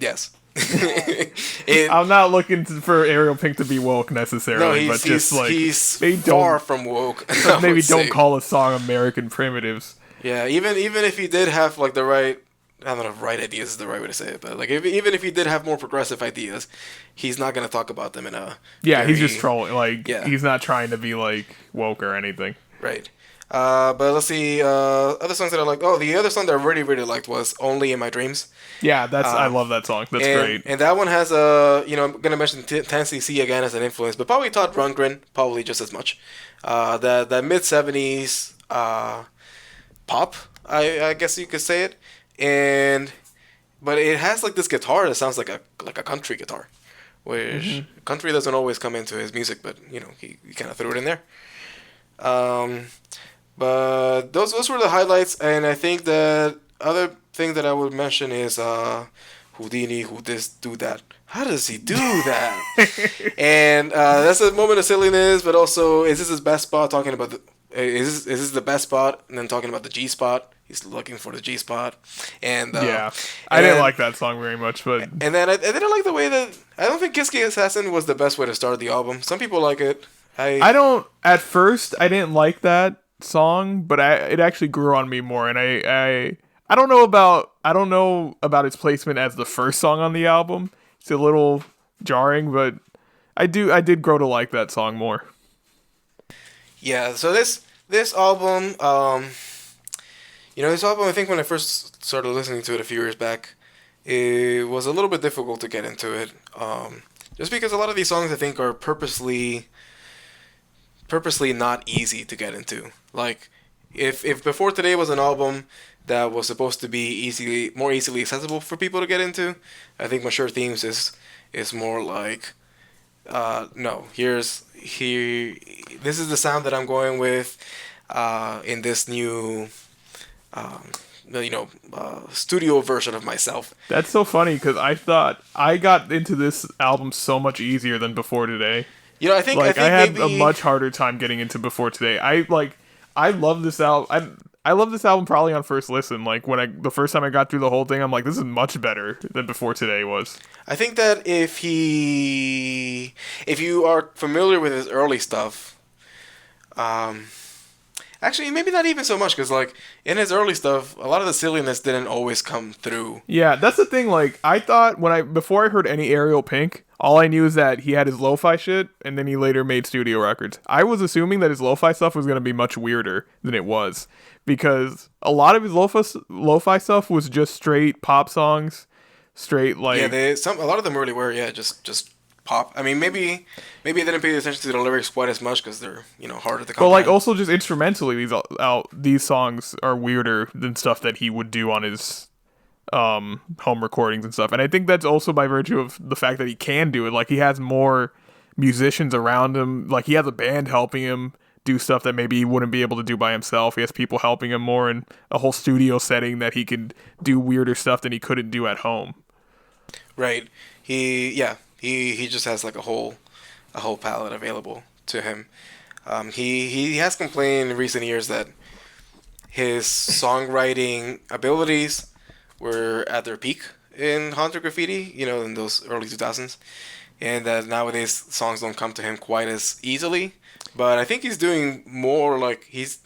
yes. it I'm not looking for Ariel Pink to be woke no, necessarily, but he's just he's like he's maybe far don't from woke. I maybe would don't say. call a song American primitives. Yeah, even if he did have like the right. I don't know if right ideas is the right way to say it, but like even if he did have more progressive ideas, he's not gonna talk about them in a Yeah, he's just very trolling. Like yeah. he's not trying to be like woke or anything. Right. But let's see. Other songs that I liked. Oh, the other song that I really, really liked was "Only in My Dreams," Yeah, that's I uh, love that song. That's and great. and that one has a. I'm gonna mention Tennessee again as an influence, but probably Todd Rundgren, probably just as much. That mid '70s pop, I guess you could say it, and but it has like this guitar that sounds like a country guitar, which country doesn't always come into his music, but he kind of threw it in there. Um, But those were the highlights, and I think that other thing that I would mention is Houdini, who this do that. How does he do that? And that's a moment of silliness, but also is this his best spot? Talking about is this the best spot? And then talking about the G spot. He's looking for the G spot, and Yeah, I and didn't then like that song very much, but and then I didn't like the way that I don't think Kiss Kiss Assassin was the best way to start the album. Some people like it. I don't. At first, I didn't like that song, but it actually grew on me more, and I don't know about its placement as the first song on the album. It's a little jarring, but I did grow to like that song more. Yeah, so this album, this album, I think when I first started listening to it a few years back, it was a little bit difficult to get into it. Just because a lot of these songs I think are purposely not easy to get into. Like, if Before Today was an album that was supposed to be more easily accessible for people to get into, I think Mature Themes is more like, no, this is the sound that I'm going with, in this new, um, studio version of myself. That's so funny because I thought I got into this album so much easier than Before Today. I Like I think had a maybe much harder time getting into Before Today. I love this album. I love this album probably on first listen. Like the first time I got through the whole thing, I'm like, this is much better than Before Today was. I think that if you are familiar with his early stuff, um, actually maybe not even so much because like in his early stuff, a lot of the silliness didn't always come through. Yeah, that's the thing. Like I thought before I heard any Ariel Pink, all I knew is that he had his lo-fi shit, and then he later made studio records. I was assuming that his lo-fi stuff was gonna be much weirder than it was, because a lot of his lo-fi stuff was just straight pop songs, straight Yeah, like a lot of them really were, yeah, just pop. I mean, maybe I didn't pay attention to the lyrics quite as much because they're harder to But like comprehend. also just instrumentally, these songs are weirder than stuff that he would do on his home recordings and stuff. And I think that's also by virtue of the fact that he can do it. Like he has more musicians around him. Like he has a band helping him do stuff that maybe he wouldn't be able to do by himself. He has people helping him more in a whole studio setting that he can do weirder stuff than he couldn't do at home. Right. He just has like a whole palette available to him. He has complained in recent years that his songwriting abilities were at their peak in Haunted Graffiti, in those early 2000s, and that nowadays songs don't come to him quite as easily. But I think he's doing more like he's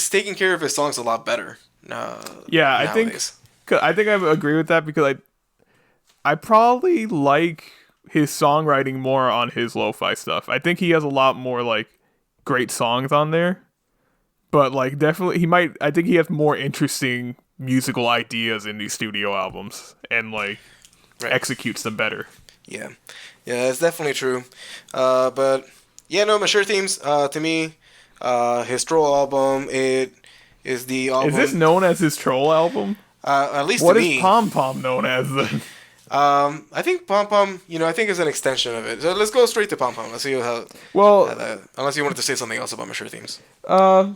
taking care of his songs a lot better Yeah, nowadays. I think I agree with that because I probably like his songwriting more on his lo-fi stuff. I think he has a lot more like great songs on there, but like definitely I think he has more interesting musical ideas in these studio albums and like Right. executes them better. Yeah. Yeah, that's definitely true. But yeah, no, Mature Themes, to me, his Troll album, it is the Is this album, known as his Troll album? at least to What is me. Pom Pom known as then? I think Pom Pom, I think is an extension of it. So let's go straight to Pom Pom. Let's see how Well, that, unless you wanted to say something else about Mature Themes. uh,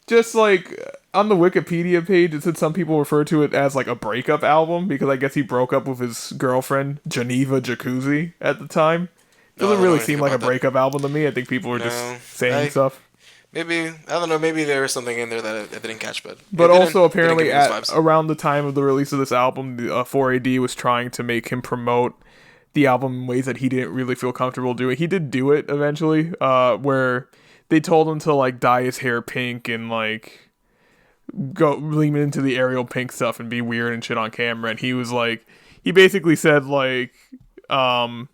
just like on the Wikipedia page, it said some people refer to it as like a breakup album because I guess he broke up with his girlfriend Geneva Jacuzzi at the time. No, I Doesn't don't know really anything seem like a about that. breakup album to me. I think people were No, just saying I stuff. maybe I don't know. Maybe there is something in there that I didn't catch, but But also apparently didn't give me at those vibes. around the time of the release of this album, 4AD was trying to make him promote the album in ways that he didn't really feel comfortable doing. He did do it eventually, where they told him to like dye his hair pink and like go lean into the Ariel Pink stuff and be weird and shit on camera. And he was like, he basically said like, um,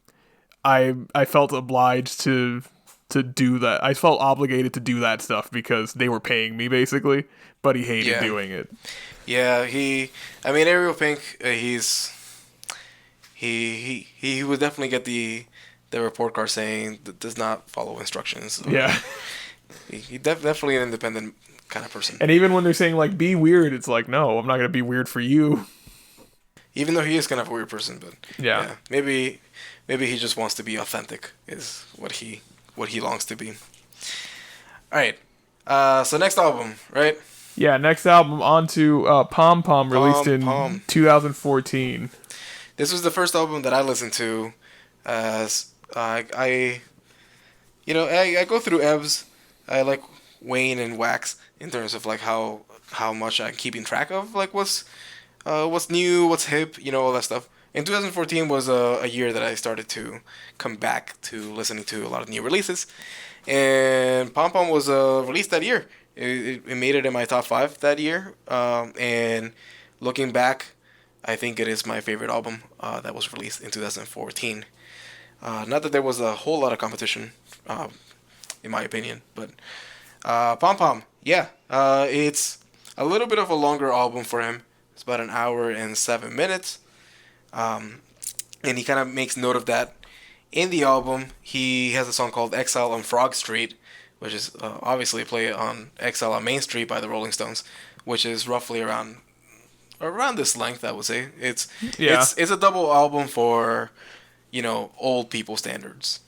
I felt obliged to do that. I felt obligated to do that stuff because they were paying me basically, but he hated Yeah. doing it. Yeah, I mean, Ariel Pink, he would definitely get the report card saying that does not follow instructions. Yeah. He definitely an independent kind of person. And even when they're saying like be weird, it's like no, I'm not gonna be weird for you. Even though he is kind of a weird person, but Yeah. maybe he just wants to be authentic is what he longs to be. All right. So next album, right? Yeah, next album on to Pom Pom, released Pom in Pom. 2014. This was the first album that I listened to. As I go through ebbs. I like wane and wax in terms of like how much I'm keeping track of like what's new, what's hip, all that stuff. And 2014 was a year that I started to come back to listening to a lot of new releases. And Pom Pom was released that year. It made it in my top 5 that year. And looking back, I think it is my favorite album that was released in 2014. Not that there was a whole lot of competition, in my opinion, but Pom Pom, yeah. It's a little bit of a longer album for him. It's about an hour and 7 minutes. And he kind of makes note of that. In the album, he has a song called Exile on Frog Street, which is obviously a play on Exile on Main Street by the Rolling Stones, which is roughly around this length, I would say. Yeah. It's a double album for, old people standards.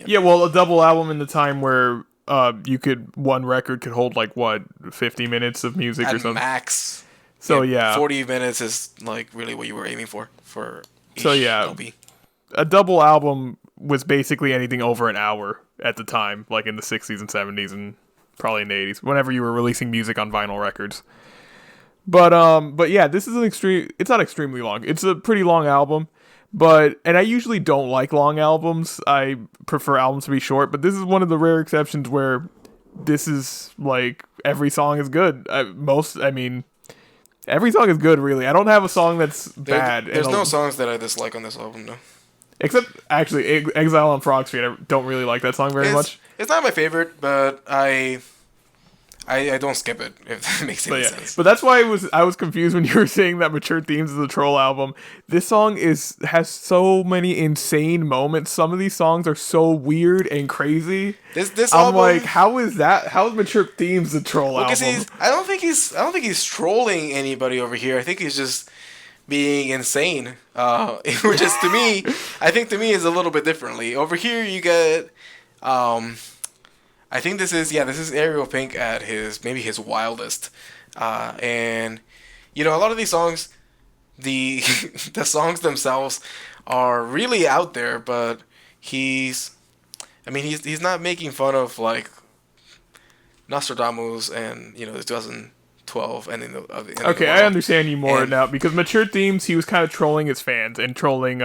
Yeah, well, a double album in the time where one record could hold like what 50 minutes of music or At something. max. So yeah, 40 minutes is like really what you were aiming for each So, yeah. LP. a double album was basically anything over an hour at the time, like in the 60s and 70s and probably in the 80s, whenever you were releasing music on vinyl records. But yeah, this is it's not extremely long. It's a pretty long album, and I usually don't like long albums. I prefer albums to be short, but this is one of the rare exceptions where this is like every song is good. Every song is good, really. I don't have a song that's bad. There's no songs that I dislike on this album, no. Except, actually, Exile on Frog Street. I don't really like that song very much. It's not my favorite, but I I don't skip it if that makes But any yeah, sense. but that's why I was confused when you were saying that Mature Themes is a troll album. This song has so many insane moments. Some of these songs are so weird and crazy. This I'm like, album, how is that? How is Mature Themes a troll well, because album? I don't think he's trolling anybody over here. I think he's just being insane. Which is to me, I think to me is a little bit differently. Over here, you get, um, I think this is Ariel Pink at maybe his wildest, and you know a lot of these songs, the the songs themselves are really out there, but he's, I mean he's not making fun of like Nostradamus and you know the 2012 ending of the Okay, I world, understand you more and now because Mature Themes he was kind of trolling his fans and trolling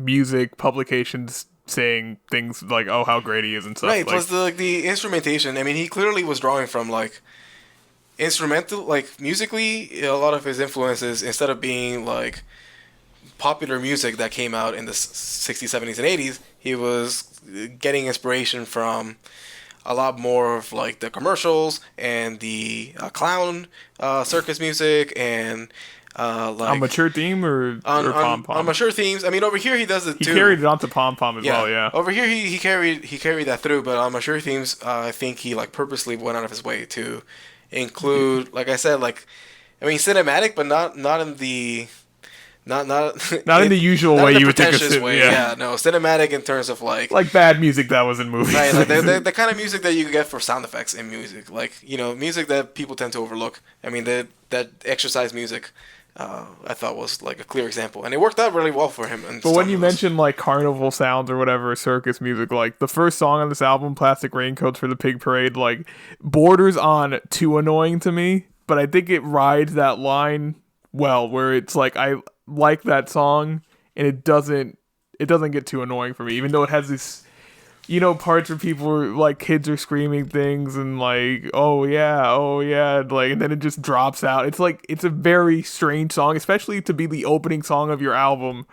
music publications saying things like oh how great he is and stuff right. like Plus the instrumentation. I mean, he clearly was drawing from like instrumental, like musically. A lot of his influences, instead of being like popular music that came out in the 60s, 70s, and 80s, he was getting inspiration from a lot more of like the commercials and the clown circus music and on like Mature Theme or Pom on Pom. mature themes. I mean, over here he does it He too. carried it onto Pom Pom as well, yeah. Over here he carried that through, but on mature themes, I think he like purposely went out of his way to include, like I said, like I mean cinematic, but not in the not Not in the usual not way in the you would think of pretentious way. yeah. Yeah, no, cinematic in terms of Like bad music that was in movies. right, like the kind of music that you get for sound effects in music, like you know, music that people tend to overlook. I mean, that exercise music, I thought was like a clear example, and it worked out really well for him. And But when you mention like carnival sounds or whatever, circus music, like the first song on this album, Plastic Raincoats for the Pig Parade, like borders on too annoying to me, but I think it rides that line well where it's like I like that song and it doesn't get too annoying for me, even though it has this parts where people are like kids are screaming things and like oh yeah like and then it just drops out. It's like it's a very strange song, especially to be the opening song of your album,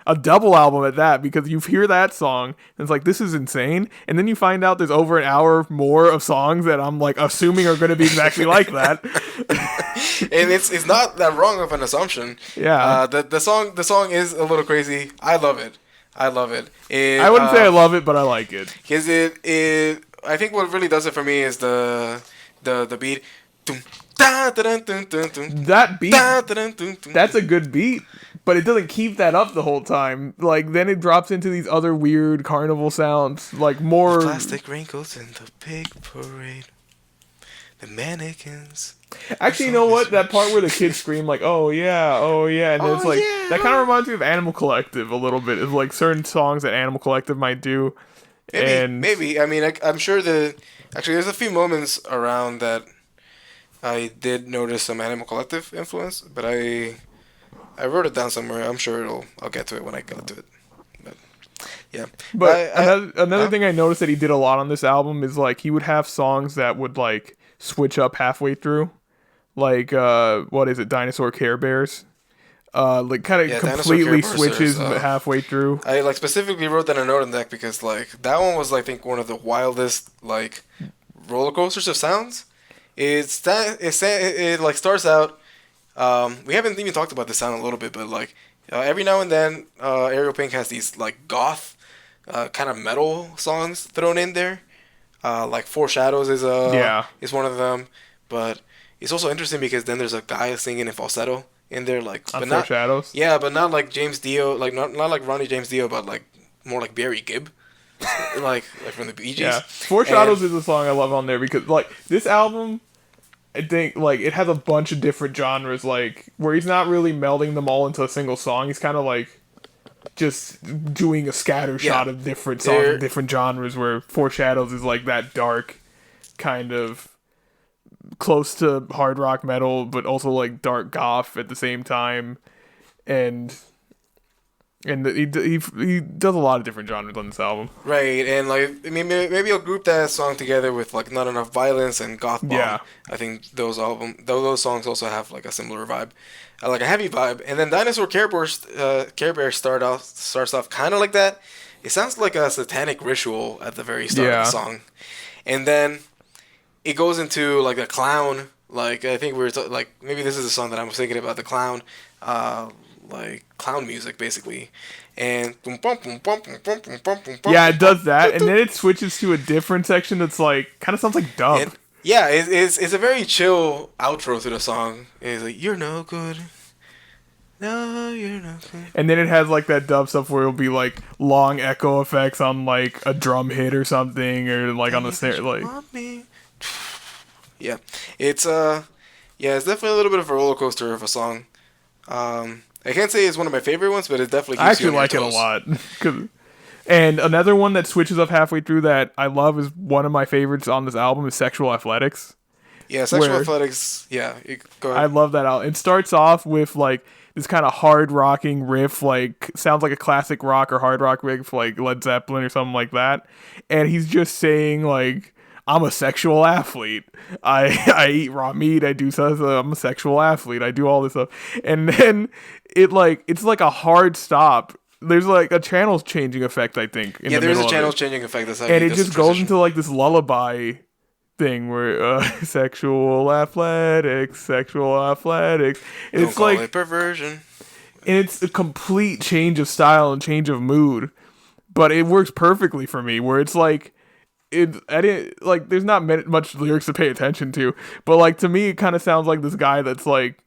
a double album at that, because you hear that song and it's like this is insane, and then you find out there's over an hour more of songs that I'm like assuming are going to be exactly like that. and it's not that wrong of an assumption. Yeah. The song is a little crazy. I love it. I love it. I wouldn't say I love it, but I like it. Cause it I think what really does it for me is the beat. Dum, da, da, dun, dun, dun, dun, That beat, da, da, dun, dun, dun, that's a dun. good beat, but it doesn't keep that up the whole time. Like then it drops into these other weird carnival sounds, like more. Plastic raincoats in the pig parade. The mannequins. Actually, you know what? That part where the kids scream like "Oh yeah," and then Oh it's like yeah. that kind of reminds me of Animal Collective a little bit. Of like certain songs that Animal Collective might do, and Maybe. I mean, I'm sure actually there's a few moments around that I did notice some Animal Collective influence, but I wrote it down somewhere. I'm sure I'll get to it when I get to it. But yeah. But I, another huh? thing I noticed that he did a lot on this album is like he would have songs that would like switch up halfway through, like what is it, Dinosaur Care Bears? Like kind of Yeah, Dinosaur Care completely Bears switches is, halfway through. I like specifically wrote down a note on that because like that one was I think one of the wildest like roller coasters of sounds. It like starts out. We haven't even talked about the sound a little bit, but like every now and then, Ariel Pink has these like goth, kind of metal songs thrown in there. Like Four Shadows Yeah. is one of them, but it's also interesting because then there's a guy singing in falsetto in there, like On but Four not Shadows. yeah, but not like James Dio, like not like Ronnie James Dio, but like more like Barry Gibb, like from the Bee Gees. Yeah, Four And Shadows is a song I love on there because like this album, I think like it has a bunch of different genres, like where he's not really melding them all into a single song. He's kind of like just doing a scatter shot of different songs, There- and different genres. Where Four Shadows is like that dark, kind of close to hard rock metal, but also like dark goth at the same time, and he does a lot of different genres on this album. Right, and like I mean, maybe I'll group that song together with like Not Enough Violence and Goth Bomb. Yeah. I think those songs also have like a similar vibe, like a heavy vibe. And then Dinosaur Care Bear starts off kind of like that. It sounds like a satanic ritual at the very start of Yeah. the song, and then it goes into like a clown. Like I think we were like maybe this is the song that I was thinking about, the clown, uh, like clown music basically, and boom, bum, boom, bum, boom, bum, boom, bum, boom, bum, Yeah, boom, it bum, does that, doo, and doo. then it switches to a different section that's like kind of sounds like dub. And yeah, it's a very chill outro to the song. It's like you're no good, no, you're no good. And then it has like that dub stuff where it'll be like long echo effects on like a drum hit or something, or like Tell on the me that snare. you Like, want me. Yeah, it's yeah, it's definitely a little bit of a roller coaster of a song. I can't say it's one of my favorite ones, but it definitely I keeps you actually on your like it a toes. lot. And another one that switches up halfway through that I love is one of my favorites on this album is Sexual Athletics, Yeah, sexual where athletics. Yeah, go I ahead. love that album. It starts off with like this kind of hard rocking riff, like sounds like a classic rock or hard rock riff, like Led Zeppelin or something like that. And he's just saying like, "I'm a sexual athlete. I eat raw meat. I do stuff. I'm a sexual athlete. I do all this stuff." And then it's like a hard stop. There's like a channel changing effect, I think, in Yeah, the there is a middle of channel it, changing effect. That's how and he it does the just goes transition. into like this lullaby thing where sexual athletics. And Don't it's call it like, perversion. and it's a complete change of style and change of mood, but it works perfectly for me. Where it's like, I didn't like. There's not much lyrics to pay attention to, but like to me, it kind of sounds like this guy that's like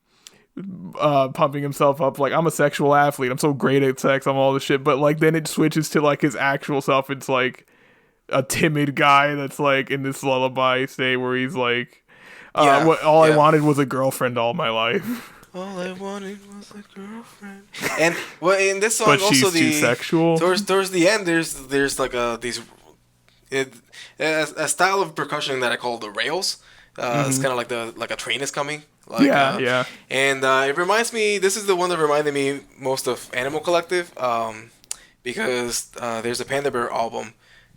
pumping himself up like I'm a sexual athlete. I'm so great at sex. I'm all this shit. But like then it switches to like his actual self. It's like a timid guy that's like in this lullaby state where he's like, Yeah, what all I yeah. wanted was a girlfriend all my life, All I wanted was a girlfriend. And well, in this but song, also she's too the sexual. towards the end, there's like these it, a style of percussion that I call the rails. It's kind of like the like a train is coming. Like Yeah, yeah. and it reminds me. This is the one that reminded me most of Animal Collective. Because there's a Panda Bear album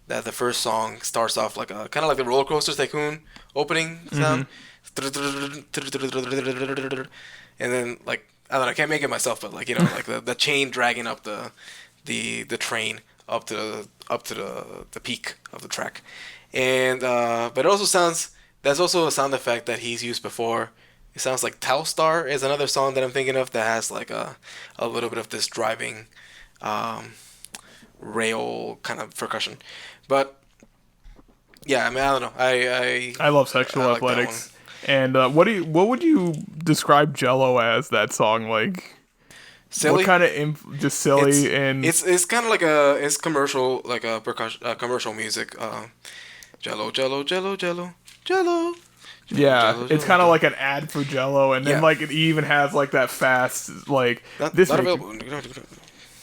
that the first song starts off like a kind of like the roller coaster tycoon opening sound, and then like I don't know, I can't make it myself, but like you know, like the chain dragging up the train up to the peak of the track, and but it also sounds that's also a sound effect that he's used before. It sounds like Telstar is another song that I'm thinking of that has like a little bit of this driving um, rail kind of percussion. But yeah, I mean, I don't know. I love I sexual like that one. athletics. And what would you describe Jello as that song like? What Silly. kind of just It's silly and it's kind of like it's commercial like a percussion commercial music. Jello, Jello, Jello, Jello, Jello, Jello, yeah, Jello, it's Jello, kind of Jello. like an ad for Jello, and then Yeah, like it even has like that fast like this not make, available.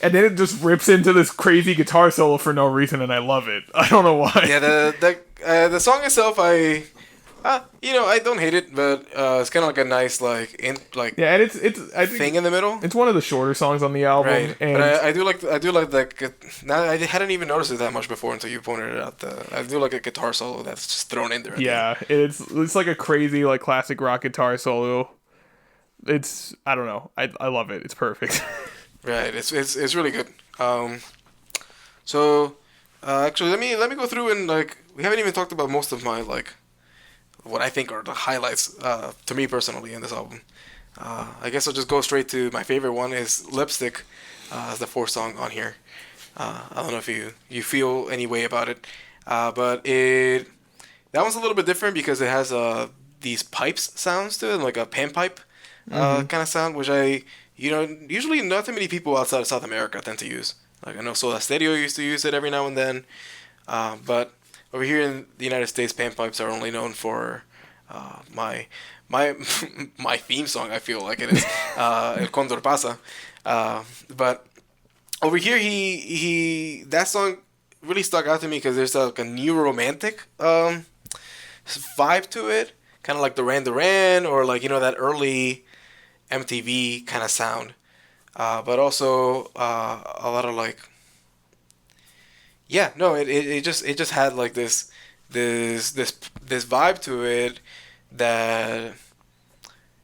and then it just rips into this crazy guitar solo for no reason, and I love it. I don't know why. Yeah, the song itself, you know, I don't hate it, but it's kind of like a nice like Yeah, and it's I thing think in the middle. it's one of the shorter songs on the album, Right, but and I do like that. Now I hadn't even noticed it that much before until you pointed it out. I do like a guitar solo that's just thrown in there at the end. yeah, it's like a crazy like classic rock guitar solo. It's I don't know, I love it. It's perfect. Right, it's really good. So actually, let me go through and like we haven't even talked about most of my like what I think are the highlights to me personally in this album. I guess I'll just go straight to my favorite one is Lipstick, as the fourth song on here. I don't know if you feel any way about it, but it that one's a little bit different because it has these pipes sounds to it, like a panpipe kind of sound, which I you know usually not too many people outside of South America tend to use. Like I know Soda Stereo used to use it every now and then, but over here in the United States, panpipes are only known for my my theme song. I feel like it is El Condor Pasa, but over here he that song really stuck out to me because there's like a new romantic vibe to it, kind of like Duran Duran or like you know that early MTV kind of sound, but also a lot of like yeah no it just had like this vibe to it that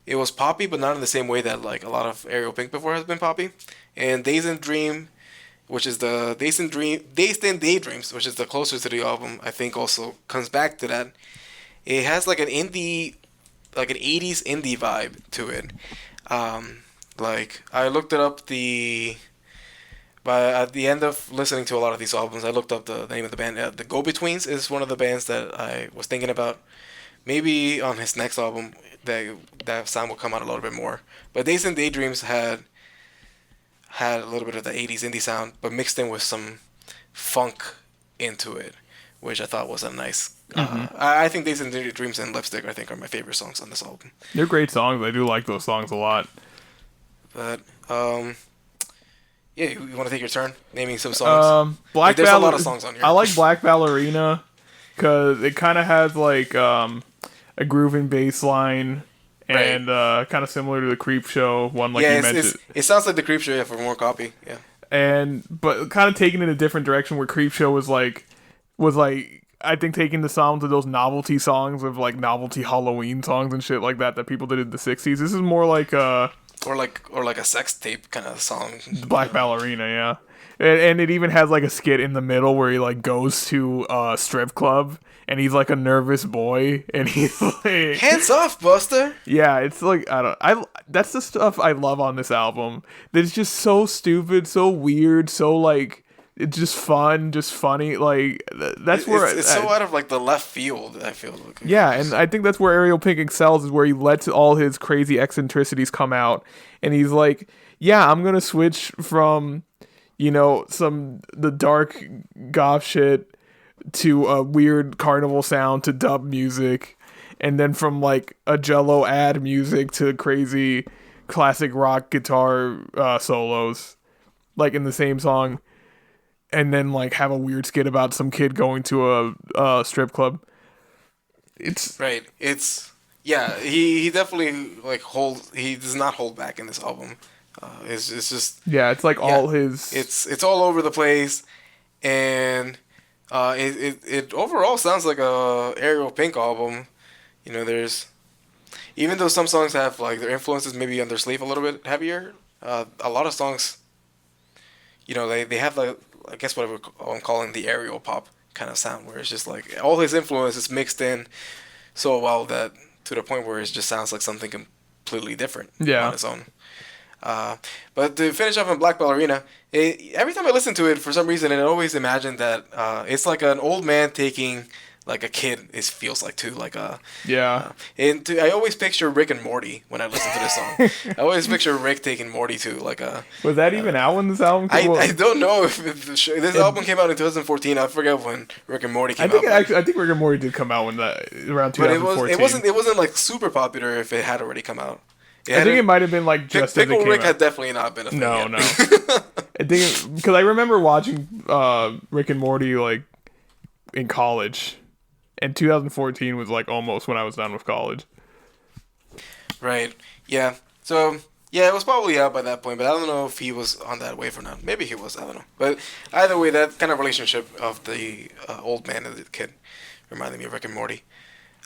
it was poppy but not in the same way that like a lot of Ariel Pink before has been poppy, and Days and Dream, which is the Days and Daydreams, which is the closest to the album, I think also comes back to that. It has like an indie, like an '80s indie vibe to it. Like I looked it up but at the end of listening to a lot of these albums, I looked up the name of the band. The Go Betweens is one of the bands that I was thinking about. Maybe on his next album, that sound will come out a little bit more. But Days and Daydreams had a little bit of the '80s indie sound, but mixed in with some funk into it, which I thought was a nice. I think Days and Daydreams and Lipstick, I think, are my favorite songs on this album. They're great songs. I do like those songs a lot. But yeah, you want to take your turn naming some songs? Black There's a lot of songs on here. I like Black Ballerina because it kind of has like a grooving bass line and kind of similar to the Creep Show one, like you mentioned. It sounds like the Creep Show, yeah, for more copy, yeah. But kind of taking it a different direction where Creep Show was like I think taking the sounds of those novelty songs of like novelty Halloween songs and shit like that people did in the '60s. This is more like or like a sex tape kind of song. Black Ballerina, yeah. And it even has like a skit in the middle where he like goes to a strip club and he's like a nervous boy and he's like hands off, Buster. Yeah, it's like that's the stuff I love on this album. It's just so stupid, so weird, so like it's just fun, just funny. Like that's where it's so out of like the left field. I feel like. Yeah, and I think that's where Ariel Pink excels is where he lets all his crazy eccentricities come out, and he's like, "Yeah, I'm gonna switch from, the dark goth shit to a weird carnival sound to dub music, and then from like a Jello ad music to crazy classic rock guitar solos, like in the same song." And then like have a weird skit about some kid going to a strip club. It's right. Yeah. He definitely he does not hold back in this album. It's just it's like all his. It's all over the place, and it overall sounds like a Ariel Pink album. There's even though some songs have like their influences maybe on their sleeve a little bit heavier. A lot of songs, they have like. I guess what I'm calling the aerial pop kind of sound, where it's just like all his influences mixed in so well that to the point where it just sounds like something completely different on its own. But to finish off on Black Ballerina, every time I listen to it, for some reason, I always imagine that it's like an old man taking like a kid. It feels like too like a I always picture Rick and Morty when I listen to this song. I always picture Rick taking Morty to like a. Was that even out when this album came out? I don't know if this album came out in 2014. I forget when Rick and Morty came out. I think Rick and Morty did come out around 2014. But it wasn't like super popular if it had already come out. I think it might have been like just as it came Rick out. had definitely not been a thing. No. I think because I remember watching Rick and Morty like in college. And 2014 was like almost when I was done with college. Right. Yeah. So, yeah, it was probably out by that point, but I don't know if he was on that wave or not. Maybe he was. I don't know. But either way, that kind of relationship of the old man and the kid reminded me of Rick and Morty.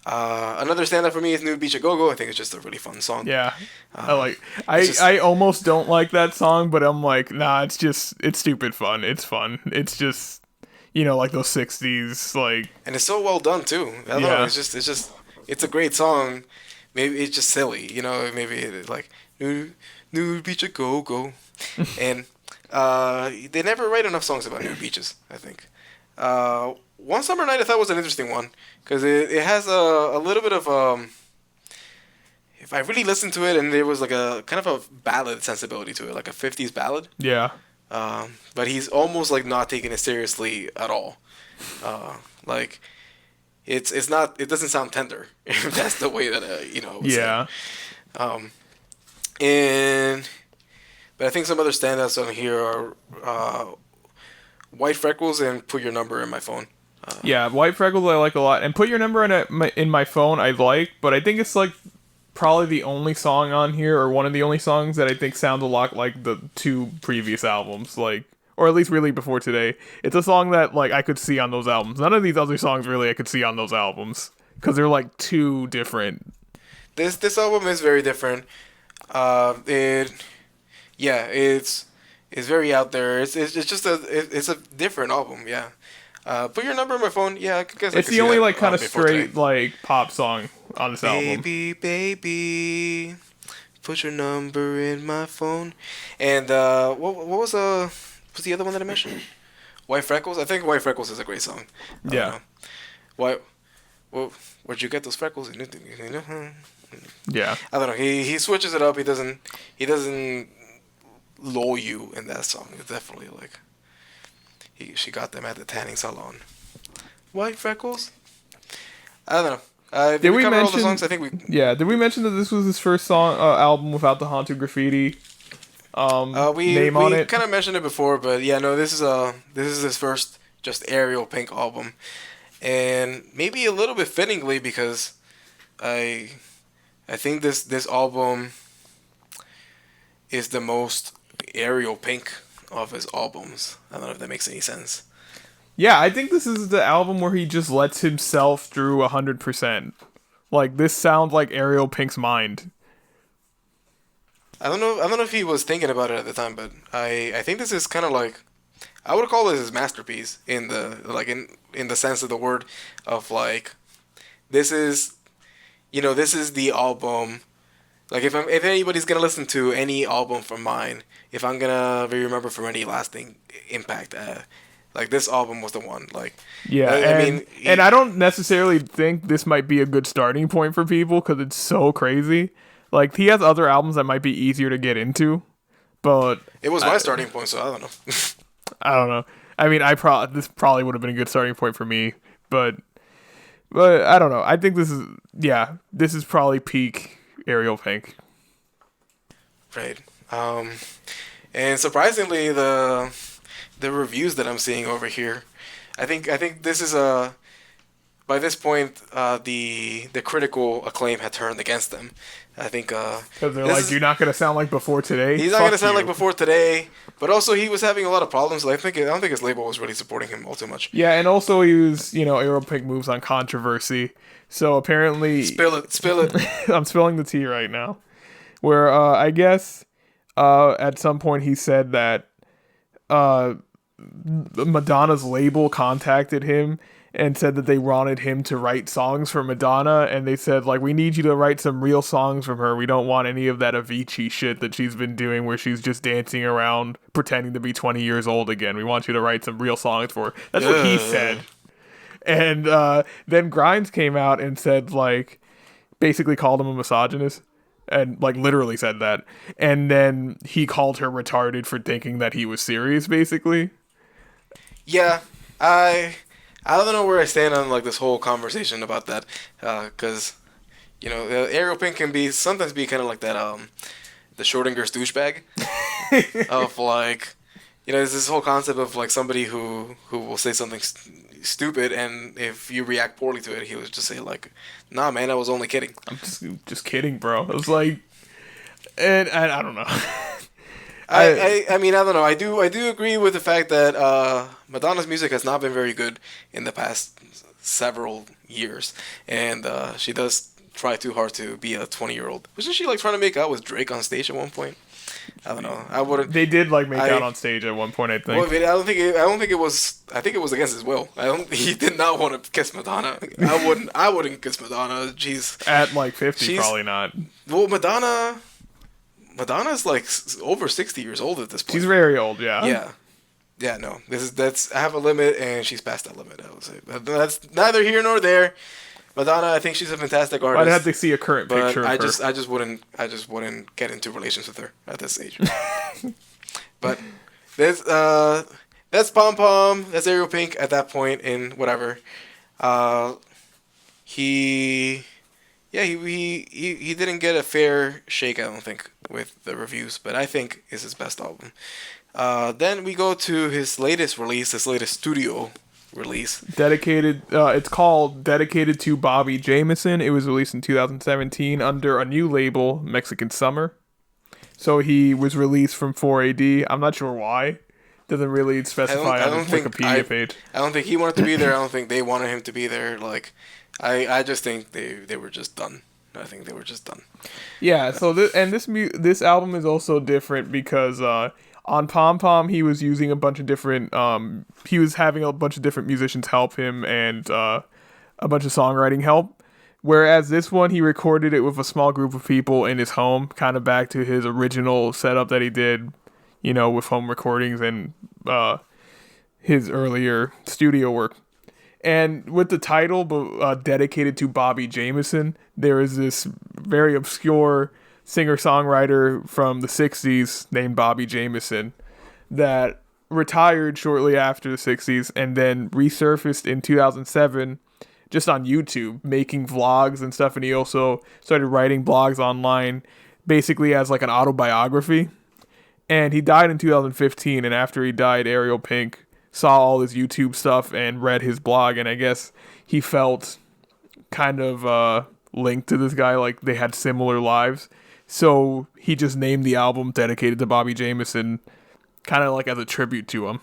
Another stand-up for me is New Beach a Go-Go. I think it's just a really fun song. Yeah. I almost don't like that song, but I'm like, nah, it's stupid fun. It's fun. It's just... like those 60s, like... And it's so well done, too. I don't know, it's a great song. Maybe it's just silly, maybe it's like, New Beach a Go-Go. And they never write enough songs about new beaches, I think. One Summer Night I thought was an interesting one, because it has a little bit of... if I really listened to it, and there was like a kind of a ballad sensibility to it, like a 50s ballad. Yeah. But he's almost like not taking it seriously at all. Like it's not. It doesn't sound tender. If that's the way that I would say. But I think some other standouts on here are White Freckles and Put Your Number in My Phone. White Freckles I like a lot, and Put Your Number in my phone I like, but I think it's like probably the only song on here, or one of the only songs that I think sounds a lot like the two previous albums, like, or at least really before today. It's a song that like I could see on those albums. None of these other songs really I could see on those albums because they're like too different. This album is very different. It's very out there. It's just it's a different album. Yeah. Put your number in my phone. Yeah, I guess I It's could the see only that like kind of before today. straight like pop song on this album. Baby, baby, put your number in my phone. And what was the other one that I mentioned? White Freckles. I think White Freckles is a great song. I don't Yeah, know. Why? Well, where'd you get those freckles? I yeah. don't know. He switches it up. He doesn't lull you in that song. It's definitely like she got them at the tanning salon. White freckles. I don't know. Did Did we we cover all the songs? mention? I think we. Yeah, did we mention that this was his first song album without the haunted graffiti We name on we it? kind of mentioned it before, but yeah, no. This is his first just Ariel Pink album, and maybe a little bit fittingly because I I think this album is the most Ariel Pink of his albums. I don't know if that makes any sense. Yeah, I think this is the album where he just lets himself through 100%. Like this sounds like Ariel Pink's mind. I don't know. I don't know if he was thinking about it at the time, but I think this is kind of like I would call this his masterpiece in the in the sense of the word of like this is this is the album. Like if anybody's gonna listen to any album from mine, if I'm gonna be remembered for any lasting impact, like this album was the one. Like Yeah, I and mean, and I don't necessarily think this might be a good starting point for people because it's so crazy. Like he has other albums that might be easier to get into, but it was I, my starting point, so I don't know. I don't know. I mean, this probably would have been a good starting point for me, but I don't know. I think this is probably peak Ariel Pink. Right. And surprisingly, the reviews that I'm seeing over here, I think this is a by this point the critical acclaim had turned against them. I think Because they're this like, is you're not gonna sound like before today. he's not Fuck gonna sound like you. before today, but also he was having a lot of problems. Like I don't think his label was really supporting him all too much. Yeah, and also he was, Ariel Pink moves on controversy. So apparently, Spill it, spill it. I'm spilling the tea right now. Where I guess at some point he said that uh, Madonna's label contacted him and said that they wanted him to write songs for Madonna, and they said like, we need you to write some real songs from her. We don't want any of that Avicii shit that she's been doing where she's just dancing around pretending to be 20 years old again. We want you to write some real songs for her. That's what he said. And then Grimes came out and said like, basically called him a misogynist and like literally said that. And then he called her retarded for thinking that he was serious, basically. Yeah, I don't know where I stand on like this whole conversation about that, because Ariel Pink can be sometimes be kind of like that the Schrodinger's douchebag of like there's this whole concept of like somebody who will say something stupid, and if you react poorly to it, he would just say like, "Nah, man, I was only kidding." I'm just kidding, bro. I was like, and I don't know. I mean I don't know. I do agree with the fact that Madonna's music has not been very good in the past several years, and she does try too hard to be a 20-year-old. Wasn't she like trying to make out with Drake on stage at one point? I don't know. I wouldn't. They did like make out on stage at one point, I think. Well, I don't think. I don't think it was. I think it was against his will. I don't. He did not want to kiss Madonna. I wouldn't. I wouldn't kiss Madonna. Jeez. At like 50, probably not. Well, Madonna's like over 60 years old at this point. She's very old, yeah. Yeah. Yeah, no. That's I have a limit, and she's past that limit. I would say, but that's neither here nor there. Madonna, I think she's a fantastic artist. I'd have to see a current but picture of her. I just wouldn't get into relations with her at this age. But that's Pom Pom. That's Ariel Pink at that point in whatever. He didn't get a fair shake, I don't think, with the reviews, but I think is his best album. Then we go to his latest release, his latest studio release. Dedicated, it's called Dedicated to Bobby Jameson. It was released in 2017 under a new label, Mexican Summer. So he was released from 4AD. I'm not sure why. Doesn't really specify on his Wikipedia page. I don't think he wanted to be there. I don't think they wanted him to be there. Like, I just think they were just done. I think they were just done. Yeah. So this album is also different because On Pom Pom, he was using a bunch of different. He was having a bunch of different musicians help him and a bunch of songwriting help. Whereas this one, he recorded it with a small group of people in his home, kind of back to his original setup that he did, with home recordings and his earlier studio work. And with the title dedicated to Bobby Jameson, there is this very obscure singer-songwriter from the 60s named Bobby Jameson that retired shortly after the 60s and then resurfaced in 2007 just on YouTube making vlogs and stuff. And he also started writing blogs online basically as like an autobiography. And he died in 2015, and after he died, Ariel Pink saw all his YouTube stuff and read his blog, and I guess he felt kind of linked to this guy, like they had similar lives. So he just named the album dedicated to Bobby Jameson, kind of like as a tribute to him.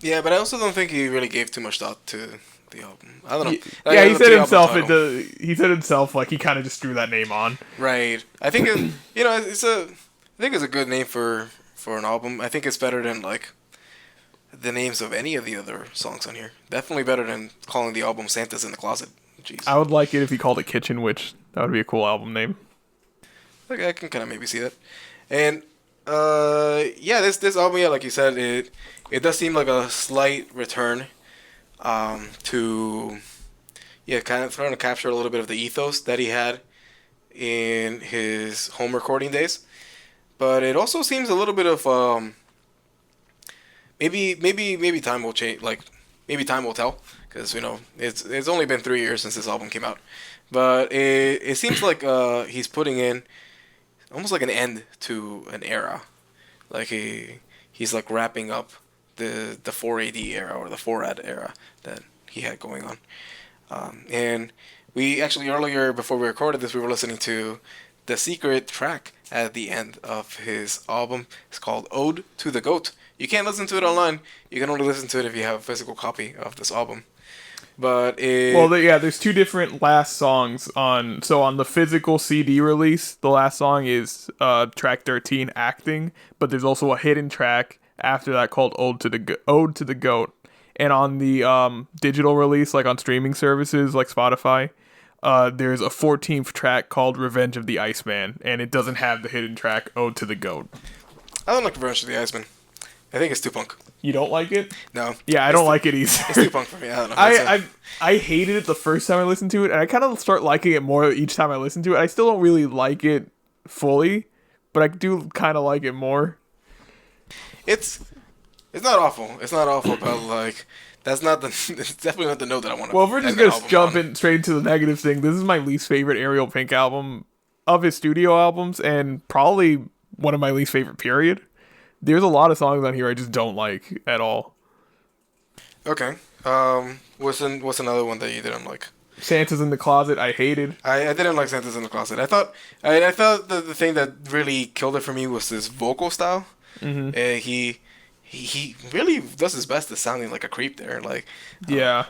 Yeah, but I also don't think he really gave too much thought to the album. I don't know. Yeah, he said himself like he kind of just threw that name on. Right. I think I think it's a good name for an album. I think it's better than like the names of any of the other songs on here. Definitely better than calling the album Santa's in the Closet. Jeez. I would like it if he called it Kitchen Witch. That would be a cool album name. Okay, I can kind of maybe see that. And yeah, this album, yeah, like you said, it does seem like a slight return to kind of trying to capture a little bit of the ethos that he had in his home recording days. But it also seems a little bit of maybe time will change. Like maybe time will tell, because it's only been 3 years since this album came out. But it seems like he's putting in almost like an end to an era. Like he's like wrapping up the 4AD era or the 4AD era that he had going on. And we actually earlier before we recorded this, we were listening to the secret track at the end of his album. It's called Ode to the Goat. You can't listen to it online. You can only listen to it if you have a physical copy of this album. But there's two different last songs on. So on the physical CD release, the last song is track 13, Acting. But there's also a hidden track after that called Ode to the Goat. And on the digital release, like on streaming services like Spotify, there's a 14th track called Revenge of the Iceman, and it doesn't have the hidden track Ode to the Goat. I don't like Revenge of the Iceman. I think it's too punk. You don't like it? No. Yeah, I don't like it either. It's too punk for me. I don't know. I hated it the first time I listened to it, and I kind of start liking it more each time I listen to it. I still don't really like it fully, but I do kind of like it more. It's not awful. It's not awful, but like it's definitely not the note that I want to. Well, if we're just gonna jump in straight into the negative thing, this is my least favorite Ariel Pink album of his studio albums, and probably one of my least favorite. Period. There's a lot of songs on here I just don't like at all. Okay. What's another one that you didn't like? Santa's in the Closet. I hated. I didn't like Santa's in the Closet. I thought the thing that really killed it for me was his vocal style. Mm-hmm. He really does his best at sounding like a creep there. Like,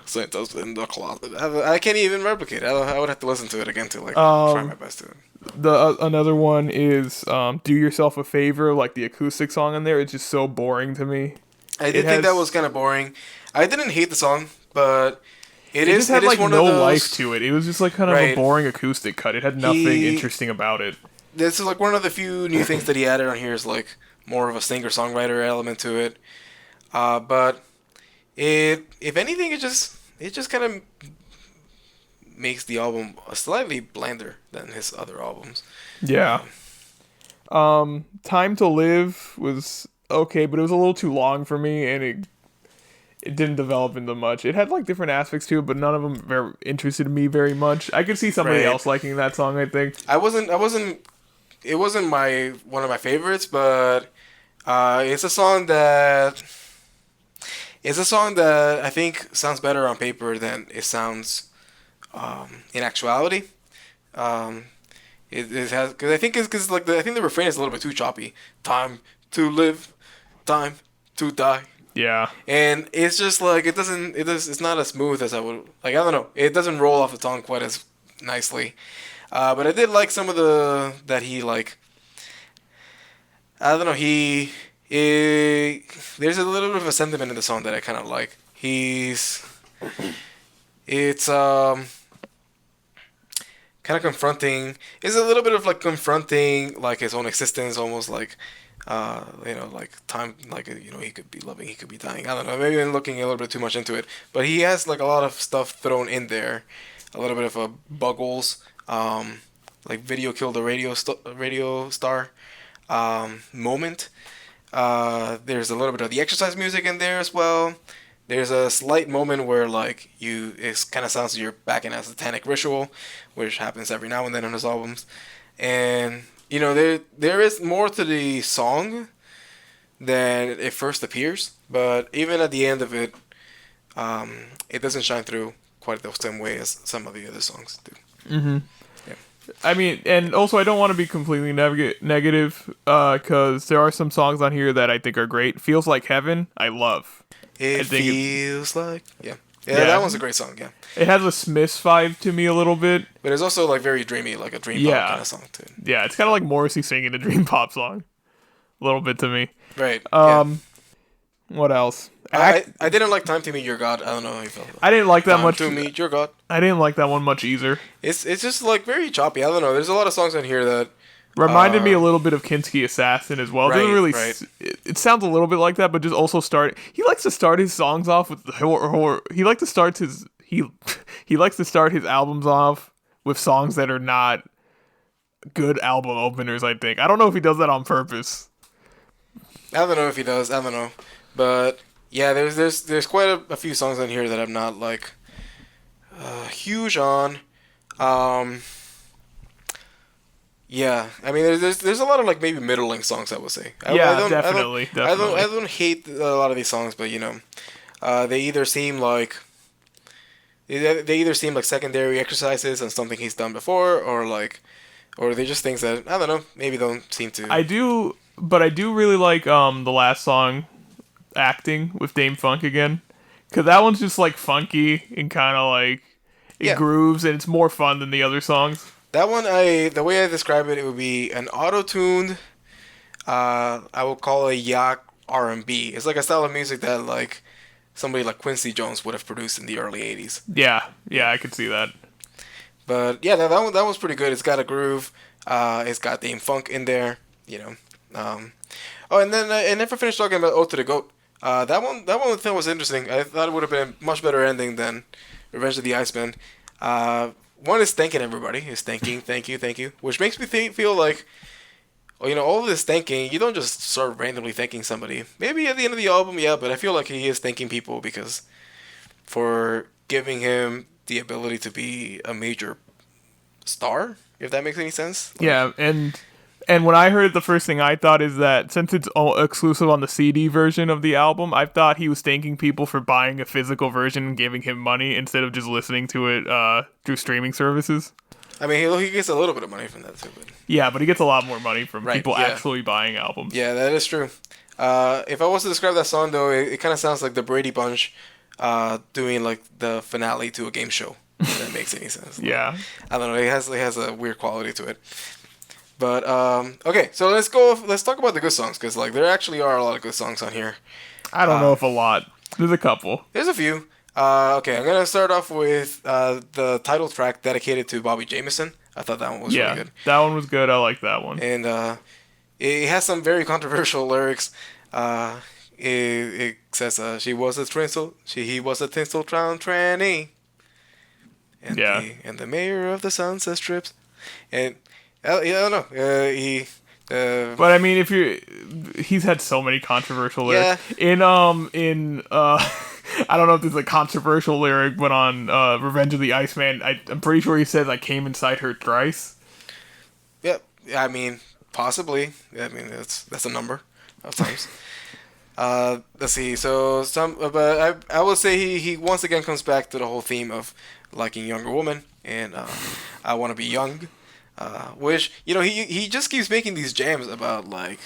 Santa's in the Closet. I can't even replicate it. I would have to listen to it again to try my best to it. Another one is Do Yourself a Favor, like the acoustic song in there. It's just so boring to me. I did think that was kind of boring. I didn't hate the song, but it just had like no life to it. It was just like kind of a boring acoustic cut. It had nothing interesting about it. This is like one of the few new things that he added on here is like more of a singer-songwriter element to it. But if anything, it just kind of makes the album slightly blander than his other albums. Yeah. Time to Live was okay, but it was a little too long for me, and it didn't develop into much. It had like different aspects to it, but none of them interested me very much. I could see somebody else liking that song, I think. It wasn't one of my favorites, but it's a song that I think sounds better on paper than it sounds in actuality. It has, because I think I think the refrain is a little bit too choppy. Time to live, time to die. Yeah. And it's just like it's not as smooth as I would like. I don't know. It doesn't roll off the tongue quite as nicely. But I did like some of that he like. I don't know. He it, there's a little bit of a sentiment in the song that I kind of like. It's kind of confronting. It's a little bit of like confronting like his own existence, almost like like time, like he could be loving, he could be dying. I don't know. Maybe I'm looking a little bit too much into it, but he has like a lot of stuff thrown in there, a little bit of a Buggles, like video killed the radio star moment. There's a little bit of the exercise music in there as well. There's a slight moment where like it kind of sounds like you're back in a satanic ritual, which happens every now and then on his albums, and there is more to the song than it first appears, but even at the end of it, it doesn't shine through quite the same way as some of the other songs do. Mm-hmm. Yeah. I mean, and also I don't want to be completely negative, because there are some songs on here that I think are great. Feels Like Heaven, I love. It feels like yeah, Yeah. that one's a great song. Yeah, It has a Smiths vibe to me a little bit. but it's also like very dreamy, like a dream pop Yeah. kind of song too. Yeah, it's kind of like Morrissey singing a dream pop song. A little bit to me. Right. Yeah. What else? I didn't like Time to Meet Your God. I don't know how you felt. I didn't like that Time much. to Meet Your God. I didn't like that one much either. It's just like very choppy. I don't know. There's a lot of songs on here that Reminded me a little bit of Kinski Assassin as well. It doesn't Right, really. right. It sounds a little bit like that, but just also start. He likes to start his songs off with the horror. He likes to start his he likes to start his albums off with songs that are not good album openers. I think. I don't know if he does that on purpose. I don't know if he does. I don't know, but yeah, there's quite a few songs on here that I'm not like huge on. Yeah, I mean, there's a lot of like maybe middling songs, I would say. Definitely. I don't hate a lot of these songs, but they either seem like secondary exercises on something he's done before, or they're just things that I don't know, maybe don't seem to. I do, but I do really like the last song, Acting, with Dame Funk again, because that one's just like funky and kind of like it Yeah. grooves, and it's more fun than the other songs. That one, the way I describe it, it would be an auto-tuned. I would call it yacht R&B. It's like a style of music that like somebody like Quincy Jones would have produced in the early '80s. Yeah, I could see that. But yeah, that one's pretty good. It's got a groove. It's got Dame Funk in there. Oh, and then I never finished talking about "Ode to the Goat." That one I thought was interesting. I thought it would have been a much better ending than "Revenge of the Iceman." One is thanking everybody. Is thanking, thank you, which makes me feel like, all of this thanking, you don't just start randomly thanking somebody. Maybe at the end of the album, yeah, but I feel like he is thanking people because for giving him the ability to be a major star, if that makes any sense. Yeah, and when I heard it, the first thing I thought is that since it's all exclusive on the CD version of the album, I thought he was thanking people for buying a physical version and giving him money instead of just listening to it through streaming services. I mean, he gets a little bit of money from that too. But Yeah, but he gets a lot more money from Right, people yeah. actually buying albums. yeah, that is true. If I was to describe that song, though, it kind of sounds like the Brady Bunch doing like the finale to a game show. If that makes any sense. Yeah. I don't know. It has a weird quality to it. But okay, so let's talk about the good songs because like there actually are a lot of good songs on here. I don't know if a lot. There's a couple. There's a few. Okay, I'm gonna start off with the title track dedicated to Bobby Jameson. I thought that one was Yeah, really good, that one was good. I like that one. and it has some very controversial lyrics. It says he was a tinsel clown tranny, and Yeah. the mayor of the Sunset Strips, and I don't know. But I mean, he's had so many controversial lyrics. In I don't know if this is a controversial lyric, but on Revenge of the Iceman, I'm pretty sure he says I came inside her thrice. Yeah, I mean, possibly. I mean, that's a number of times. Let's see. So but I would say he once again comes back to the whole theme of liking younger women, and I want to be young. Which he just keeps making these jams about like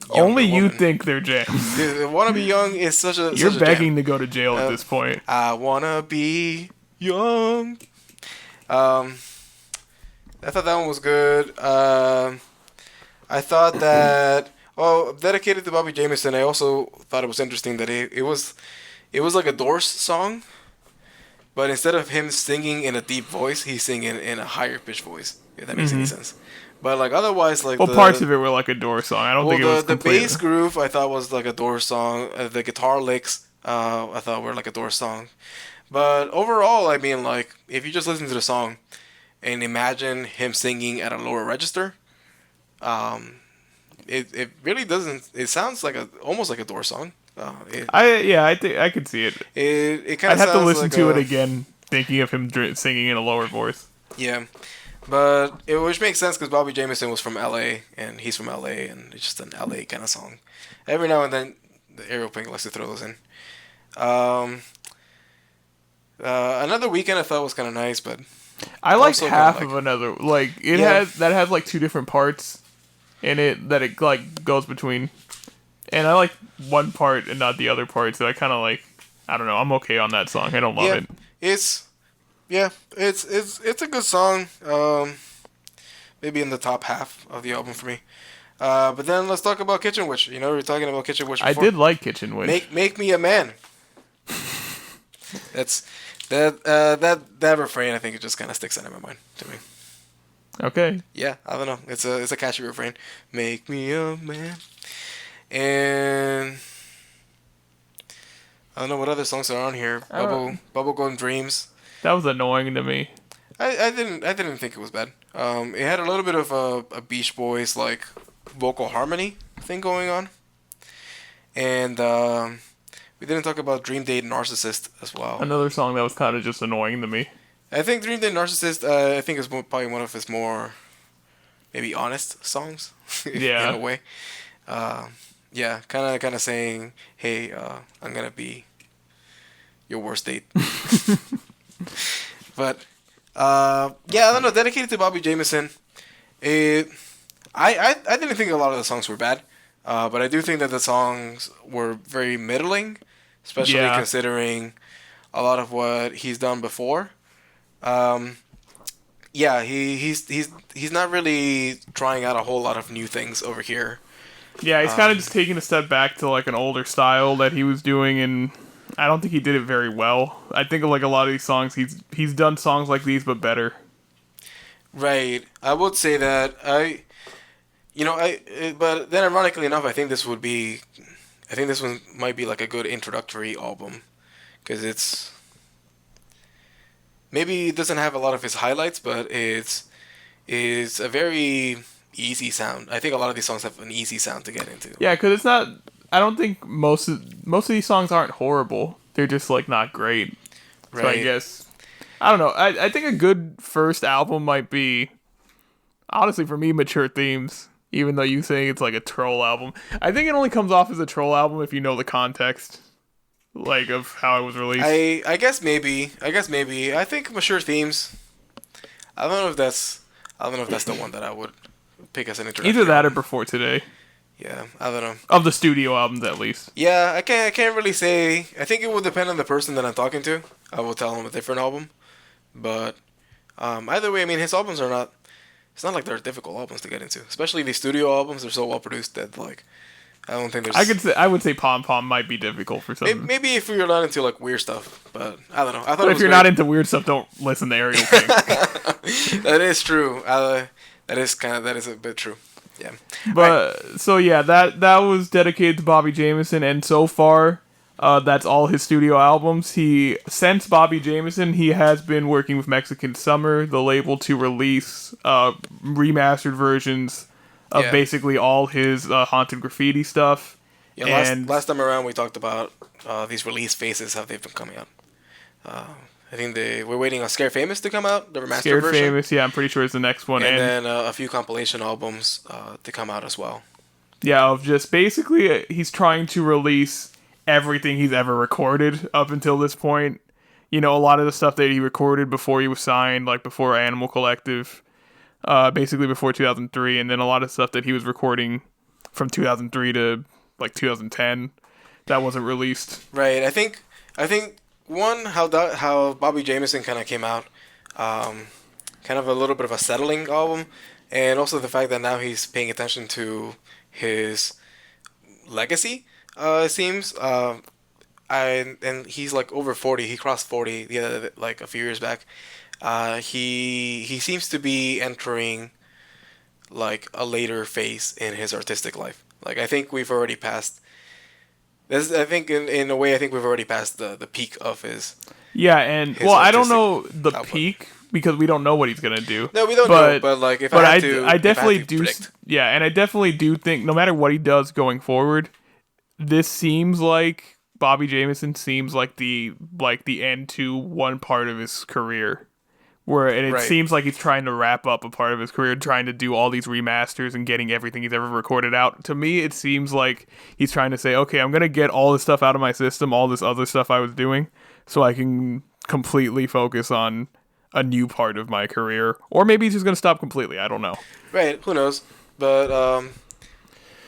Only younger you women. think they're jams. Dude, "Wanna Be Young" is such a You're such a begging jam. to go to jail at this point. I wanna be young. I thought that one was good. I thought that Well, dedicated to Bobby Jameson. I also thought it was interesting that it was like a Doors song, but instead of him singing in a deep voice, he's singing in a higher pitched voice. If that makes any Mm-hmm. sense. But like otherwise, like Well, parts of it were like a Door song. I don't think it was the bass completely. groove I thought was like a Doors song. The guitar licks I thought were like a Doors song. But overall, I mean, like if you just listen to the song and imagine him singing at a lower register, um, it really doesn't. It sounds like a almost like a Doors song. I think I could see it. It kind I'd of have to sounds listen like to it a again, thinking of him singing in a lower voice. yeah. But which makes sense because Bobby Jameson was from L.A. and he's from L.A. and it's just an L.A. kind of song. Every now and then, the Ariel Pink likes to throw those in. Um, Another Weekend I thought was kind of nice, but I liked also kind of half like of another. Like it yeah, has like two different parts in it that it like goes between, and I like one part and not the other part. So I kind of like. I don't know. I'm okay on that song. I don't love yeah. it. It's it's a good song. Maybe in the top half of the album for me. But then let's talk about Kitchen Witch. You know, we were talking about Kitchen Witch I before. did like Kitchen Witch. Make me a man. That's that refrain. I think it just kind of sticks out in my mind to me. Okay. Yeah, I don't know. It's a catchy refrain. Make me a man. And I don't know what other songs are on here. I don't, Bubblegum Dreams. that was annoying to me. I didn't think it was bad. It had a little bit of a Beach Boys like vocal harmony thing going on, and we didn't talk about Dream Date Narcissist as well. Another song that was kind of just annoying to me. I think Dream Date Narcissist. I think is probably one of his more maybe honest songs in a Yeah. way. Uh, yeah, kind of saying, hey, I'm gonna be your worst date. But yeah, I don't know. Dedicated to Bobby Jameson. It, I didn't think a lot of the songs were bad, but I do think that the songs were very middling, especially Yeah. considering a lot of what he's done before. Um, yeah, he's not really trying out a whole lot of new things over here. Yeah, he's kind of Um, just taking a step back to like an older style that he was doing, and I don't think he did it very well. I think like a lot of these songs, he's done songs like these but better. right. I would say that but then ironically enough, I think this one might be like a good introductory album because maybe it doesn't have a lot of his highlights, but it's a very easy sound. I think a lot of these songs have an easy sound to get into. Yeah, because it's not. I don't think most of these songs aren't horrible. They're just like not great. So I Right. guess I don't know. I think a good first album might be honestly for me Mature Themes. Even though you say it's like a troll album, I think it only comes off as a troll album if you know the context, like of how it was released. I guess maybe. I think Mature Themes. I don't know if that's the one that I would pick as an Either introductory that or album. Before Today, Yeah, I don't know. of the studio albums at least. Yeah, I can't really say. I think it will depend on the person that I'm talking to. I will tell them a different album, but either way, I mean his albums are not. It's not like they're difficult albums to get into, especially these studio albums. They're so well produced that like I don't think there's. I would say Pom Pom might be difficult for some. Maybe if you're not into like weird stuff, but I don't know. I thought But it if was you're great. not into weird stuff, don't listen to Ariel Pink. That is true. That is a bit true. Yeah. But so yeah, that was dedicated to Bobby Jameson, and so far, that's all his studio albums. Since Bobby Jameson, he has been working with Mexican Summer, the label, to release remastered versions of Yeah. basically all his Haunted Graffiti stuff. Yeah. And Last time around, we talked about these release phases, how they've been coming out. Uh, I think we're waiting on Scare Famous to come out, the remastered Scared version, Famous, yeah, I'm pretty sure is the next one, and and then a few compilation albums to come out as well. yeah, of just basically he's trying to release everything he's ever recorded up until this point. You know, a lot of the stuff that he recorded before he was signed, like before Animal Collective, basically before 2003, and then a lot of stuff that he was recording from 2003 to like 2010 that wasn't released. Right. I think one how Bobby Jameson kind of came out, kind of a little bit of a settling album, and also the fact that now he's paying attention to his legacy. It seems. And he's like over 40. He crossed 40 the other like a few years back. He seems to be entering like a later phase in his artistic life. Like I think we've already passed. This, I think in a way, I think we've already passed the peak of Yeah, and his well, I don't artistic know the output. peak because we don't know what he's gonna do. No, we don't know, But but like but I if I had definitely to do. predict, Yeah, and I definitely do think no matter what he does going forward, this seems like Bobby Jameson seems like the end to one part of his career. And it right, seems like he's trying to wrap up a part of his career, trying to do all these remasters and getting everything he's ever recorded out. To me, it seems like he's trying to say, okay, I'm gonna get all this stuff out of my system, all this other stuff I was doing, so I can completely focus on a new part of my career. Or maybe he's just gonna stop completely. I don't know. right, who knows?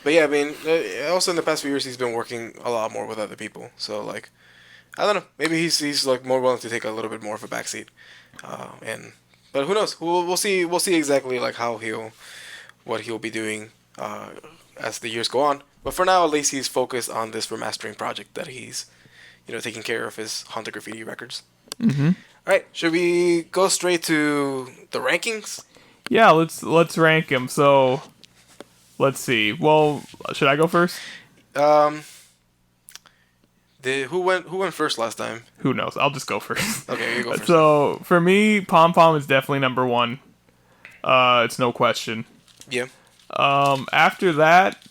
But yeah, I mean, also in the past few years, he's been working a lot more with other people. So like, I don't know, maybe he's like more willing to take a little bit more of a backseat. And but who knows? We'll see exactly like how he'll what he'll be doing as the years go on. But for now, at least he's focused on this remastering project that he's taking care of his Haunted Graffiti records. Mm-hmm. All right, should we go straight to the rankings? Yeah, let's rank him. So let's see. Well, should I go first? Um, who went first last time? Who knows? I'll just go first. Okay, you go first. So for me, Pom Pom is definitely number one. It's no question. Yeah. After that,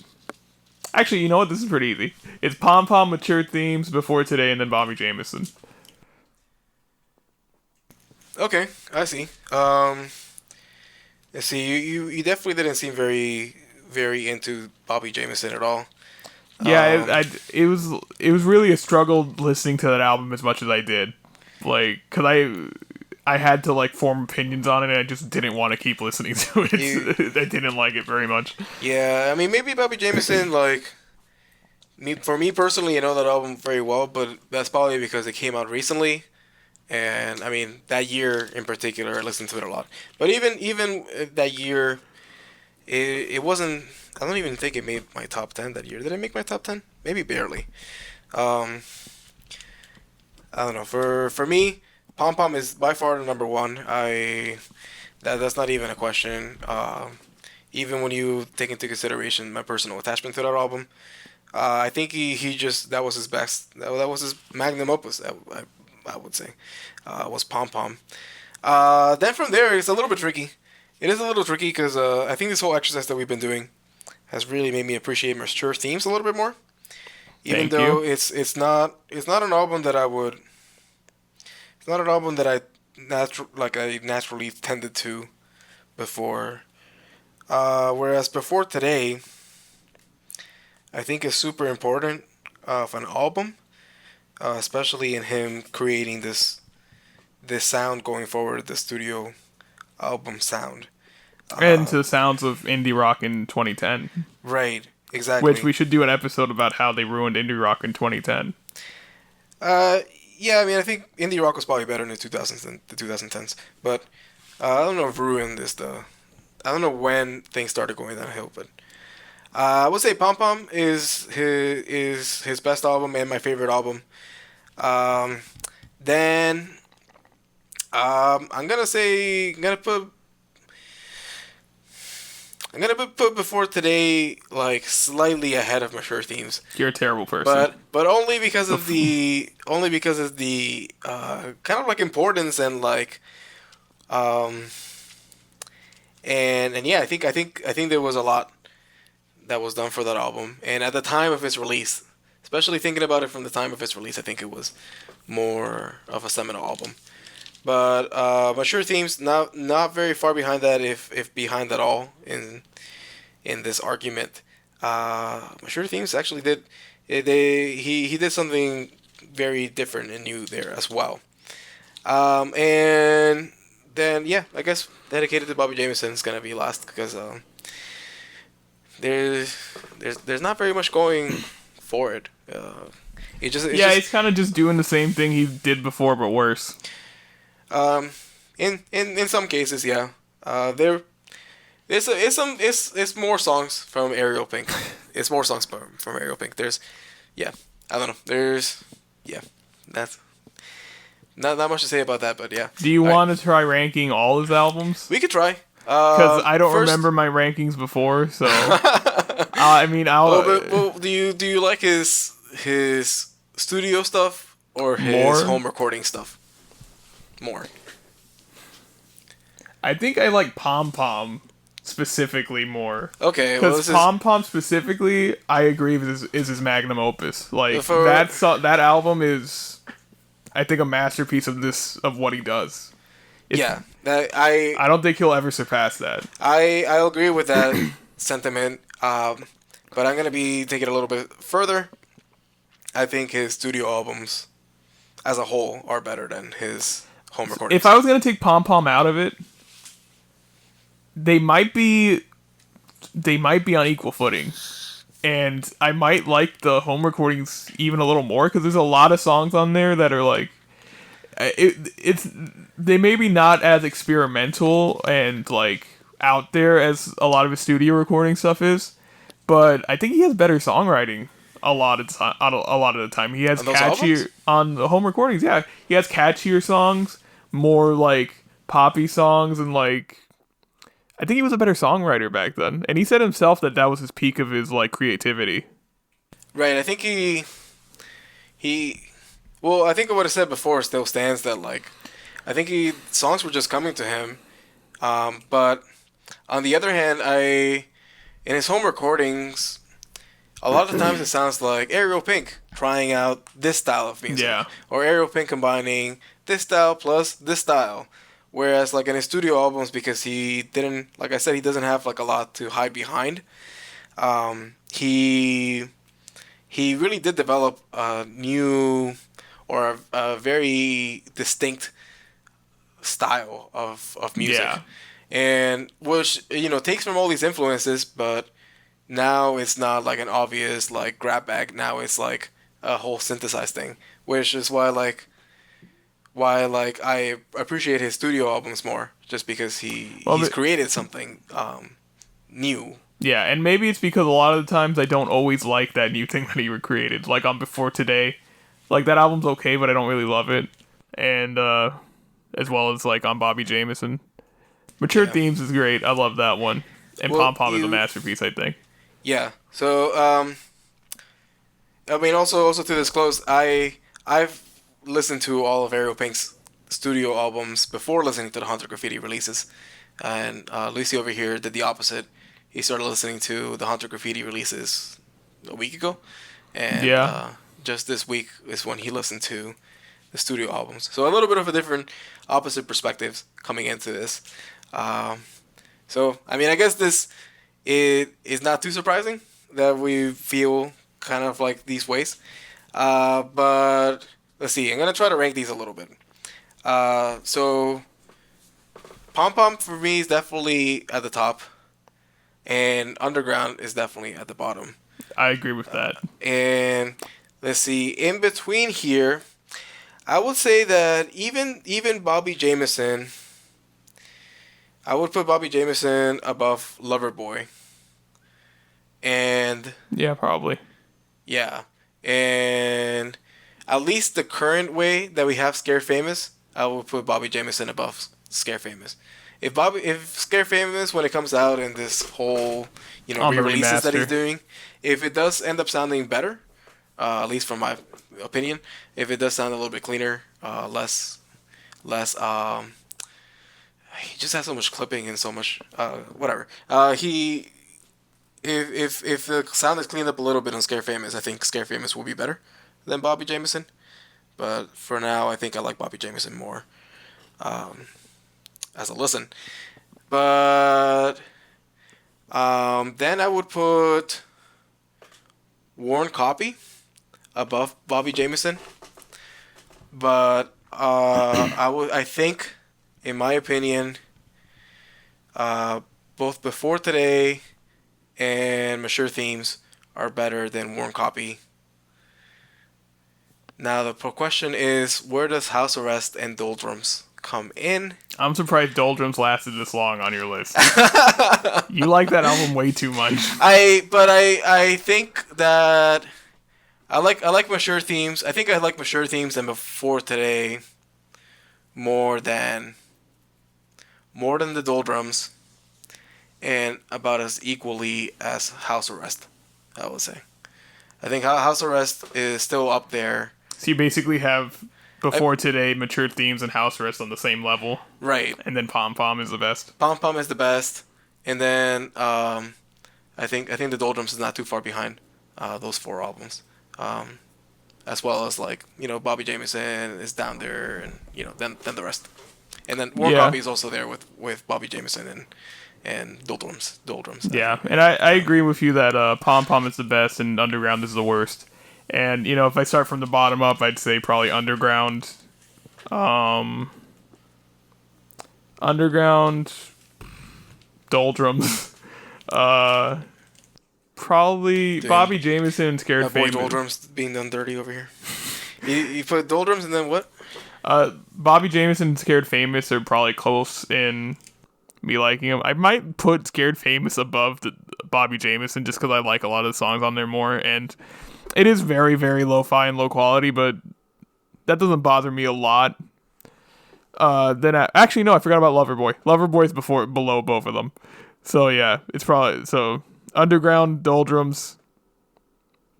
actually, you know what? This is pretty easy. It's Pom Pom, Mature Themes, Before Today, and then Bobby Jameson. Okay, I see. Let's see. You definitely didn't seem very into Bobby Jameson at all. Yeah, Um, it was really a struggle listening to that album as much as I did, like, cause I had to like form opinions on it, and I just didn't want to keep listening to you it. I didn't like it very much. Yeah, I mean maybe Bobby Jameson like for me personally, I know that album very well, but that's probably because it came out recently, and I mean that year in particular, I listened to it a lot. But even that year, it wasn't. I don't even think it made my top 10 that year. Did it make my top 10? Maybe barely. Um, I don't know. For me, Pom Pom is by far the number one. That's not even a question. Even when you take into consideration my personal attachment to that album, I think he just that was his best. That was his magnum opus. I would say was Pom Pom. Then from there, it's a little bit tricky. It is a little tricky because I think this whole exercise that we've been doing has really made me appreciate mature themes a little bit more. Even Thank you. though it's not an album that I would it's not an album that I naturally tended to before. Whereas before today, I think is super important of an album, especially in him creating this sound going forward, the studio album sound. And Uh, to the sounds of indie rock in 2010, right, which exactly. we should do an episode about how they ruined indie rock in 2010. Uh, yeah, I mean, I think indie rock was probably better in the 2000s than the 2010s, but I don't know if ruined is the. I don't know when things started going downhill, but I would say Pom Pom is his best album and my favorite album. Um, then I'm gonna put Before Today like slightly ahead of Mature Themes, You're a terrible person. but only because of the kind of like importance and like um and yeah, I think there was a lot that was done for that album, and at the time of its release, especially thinking about it from the time of its release, I think it was more of a seminal album. But Mature Themes not very far behind that, if behind at all in this argument. Mature Themes actually did he did something very different and new there as well. And then yeah, I guess dedicated to Bobby Jameson is gonna be last because there's there's not very much going for it. It's Yeah, just he's kind of just doing the same thing he did before, but worse. um in some cases, yeah. There It's more songs from Ariel Pink. It's more songs from Ariel Pink. There's yeah, I don't know. There's yeah, that's not much to say about that, but yeah. Do you All right, want to try ranking all his albums? we could try. Because I don't First, remember my rankings before, so I mean, well, I'll well, do you like his studio stuff or his more. home recording stuff more? I think I like Pom Pom specifically more. Okay, well, Because this is Pom Pom specifically, I agree is his magnum opus. Like for that album is, I think, a masterpiece of what he does. It's yeah. That I I don't think he'll ever surpass that. I'll agree with that sentiment. But I'm gonna be taking it a little bit further. I think his studio albums, as a whole, are better than his home If recordings. I was gonna take Pom Pom out of it, they might be on equal footing, and I might like the home recordings even a little more because there's a lot of songs on there that are like it's they may be not as experimental and like out there as a lot of his studio recording stuff is, but I think he has better songwriting a lot of the time. He has On those catchier albums? on the home recordings. Yeah, he has catchier songs, more like poppy songs, and like I think he was a better songwriter back then. And he said himself that that was his peak of his like creativity. Right. I think he well, I think what I said before still stands that like I think he songs were just coming to him. But on the other hand, I in his home recordings, a lot of times it sounds like Ariel Pink trying out this style of music, Yeah. or Ariel Pink combining this style plus this style. Whereas like in his studio albums, because he didn't, like I said, he doesn't have like a lot to hide behind. He really did develop a new or a very distinct style of music, Yeah. and which takes from all these influences, but now it's not like an obvious like grab bag. Now it's like a whole synthesized thing, which is why I appreciate his studio albums more, just because Well, he's created something new. yeah, and maybe it's because a lot of the times I don't always like that new thing that he recreated. Like on Before Today, like that album's okay, but I don't really love it. And as well as like on Bobby Jameson, Mature Yeah. Themes is great. I love that one. And Well, Pom Pom is a masterpiece, I think. yeah. So I mean, also to disclose, I've listened to all of Ariel Pink's studio albums before listening to the Hunter Graffiti releases, and Lucy over here did the opposite. He started listening to the Hunter Graffiti releases a week ago, and Yeah, just this week is when he listened to the studio albums. So a little bit of a different, opposite perspectives coming into this. Um, so I mean, I guess this it is not too surprising that we feel kind of like these ways. But let's see. I'm gonna try to rank these a little bit. So Pom Pom for me is definitely at the top, and Underground is definitely at the bottom. I agree with that. And let's see, in between here, I would say that even Bobby Jameson, I would put Bobby Jameson above Loverboy, and Yeah, probably. yeah, and at least the current way that we have Scare Famous, I would put Bobby Jameson above Scare Famous. If Scare Famous, when it comes out in this whole On the re-releases that he's remaster. doing, if it does end up sounding better, at least from my opinion, if it does sound a little bit cleaner, less he just has so much clipping and so much whatever. He if the sound is cleaned up a little bit on Scare Famous, I think Scare Famous will be better than Bobby Jameson. But for now, I think I like Bobby Jameson more as a listen. But then I would put Worn Copy above Bobby Jameson. But I think, in my opinion, both Before Today and Mature Themes are better than Worn Copy. Now the question is, where does House Arrest and Doldrums come in. I'm surprised Doldrums lasted this long on your list. You like that album way too much. I think that I like mature themes. I think I like mature themes than Before Today more than the Doldrums, and about as equally as House Arrest, I would say. I think House Arrest is still up there. So you basically have Before Today, Mature Themes, and House Arrest on the same level. Right. And then Pom Pom is the best. Pom Pom is the best. And then I think the Doldrums is not too far behind those 4 albums. As well as Bobby Jameson is down there, and then the rest. And then War Copy is also there with Bobby Jameson and Doldrums. Yeah, and I agree with you that Pom Pom is the best and Underground is the worst. And if I start from the bottom up, I'd say probably Underground. Underground, Doldrums. Probably Damn. Bobby Jameson and Scared My boy Famous. Doldrums being done dirty over here. You put Doldrums and then what? Bobby Jameson and Scared Famous are probably close in me liking him. I might put Scared Famous above Bobby Jameson just because I like a lot of the songs on there more. And it is very, very lo-fi and low quality, but that doesn't bother me a lot. Then actually, no, I forgot about Loverboy. Loverboy's below both of them. So yeah, it's probably Underground, Doldrums,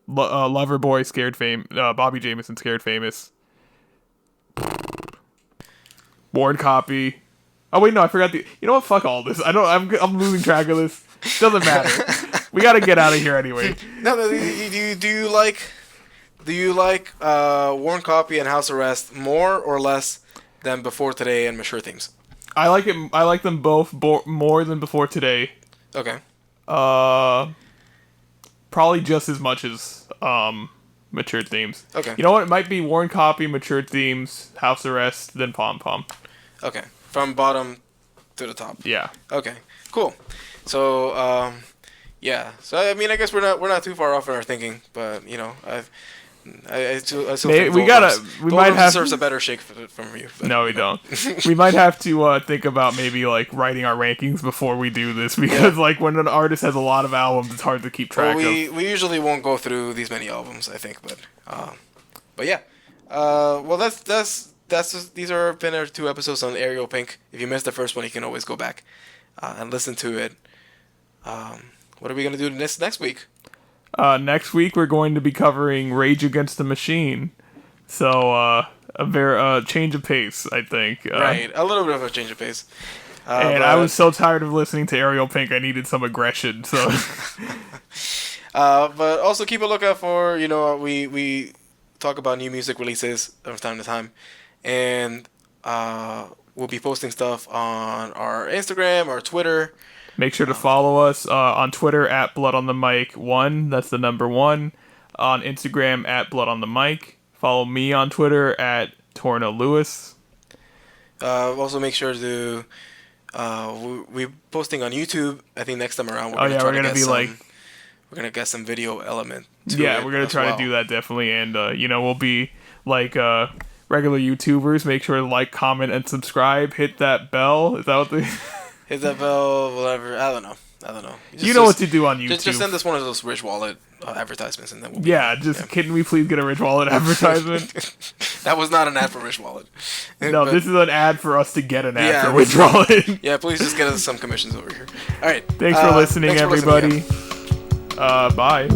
Loverboy, Bobby Jameson, Scared Famous, Worn Copy. Oh wait, no, I forgot the. You know what? Fuck all this. I'm losing track of this. Doesn't matter. We gotta get out of here anyway. No, do you like Worn Copy and House Arrest more or less than Before Today and Mature Themes? I like it. I like them both more than Before Today. Okay. Probably just as much as Mature Themes. Okay. You know what? It might be Worn Copy, Mature Themes, House Arrest, then Pom Pom. Okay. From bottom to the top. Yeah. Okay. Cool. So yeah. So I mean, I guess we're not too far off in our thinking, but I still think We might have deserves a better shake from you. But, no, we don't. We might have to think about maybe writing our rankings before we do this because when an artist has a lot of albums, it's hard to keep track of. We usually won't go through these many albums, I think, but yeah. Well, these are been our 2 episodes on Ariel Pink. If you missed the first one, you can always go back and listen to it. What are we gonna do next week? Next week we're going to be covering Rage Against the Machine. So a very change of pace, I think. Right, a little bit of a change of pace. And I was so tired of listening to Ariel Pink, I needed some aggression. So, but also keep a lookout for we talk about new music releases from time to time, and we'll be posting stuff on our Instagram, our Twitter. Make sure to follow us on Twitter at BloodOnTheMic1. That's the number 1. On Instagram at BloodOnTheMic. Follow me on Twitter at Torna Lewis. Also make sure to we're posting on YouTube. I think next time around we're gonna get some video element. Yeah, we're gonna try to do that definitely, and we'll be regular YouTubers. Make sure to like, comment, and subscribe. Hit that bell. Is that what they? Hit that bell, whatever. I don't know. You know what to do on YouTube. Just send us one of those Rich Wallet advertisements, and then we'll can we please get a Rich Wallet advertisement? That was not an ad for Rich Wallet. No, this is an ad for us to get an ad for Rich Wallet. Yeah, please just get us some commissions over here. All right. Thanks for listening, everybody. Bye.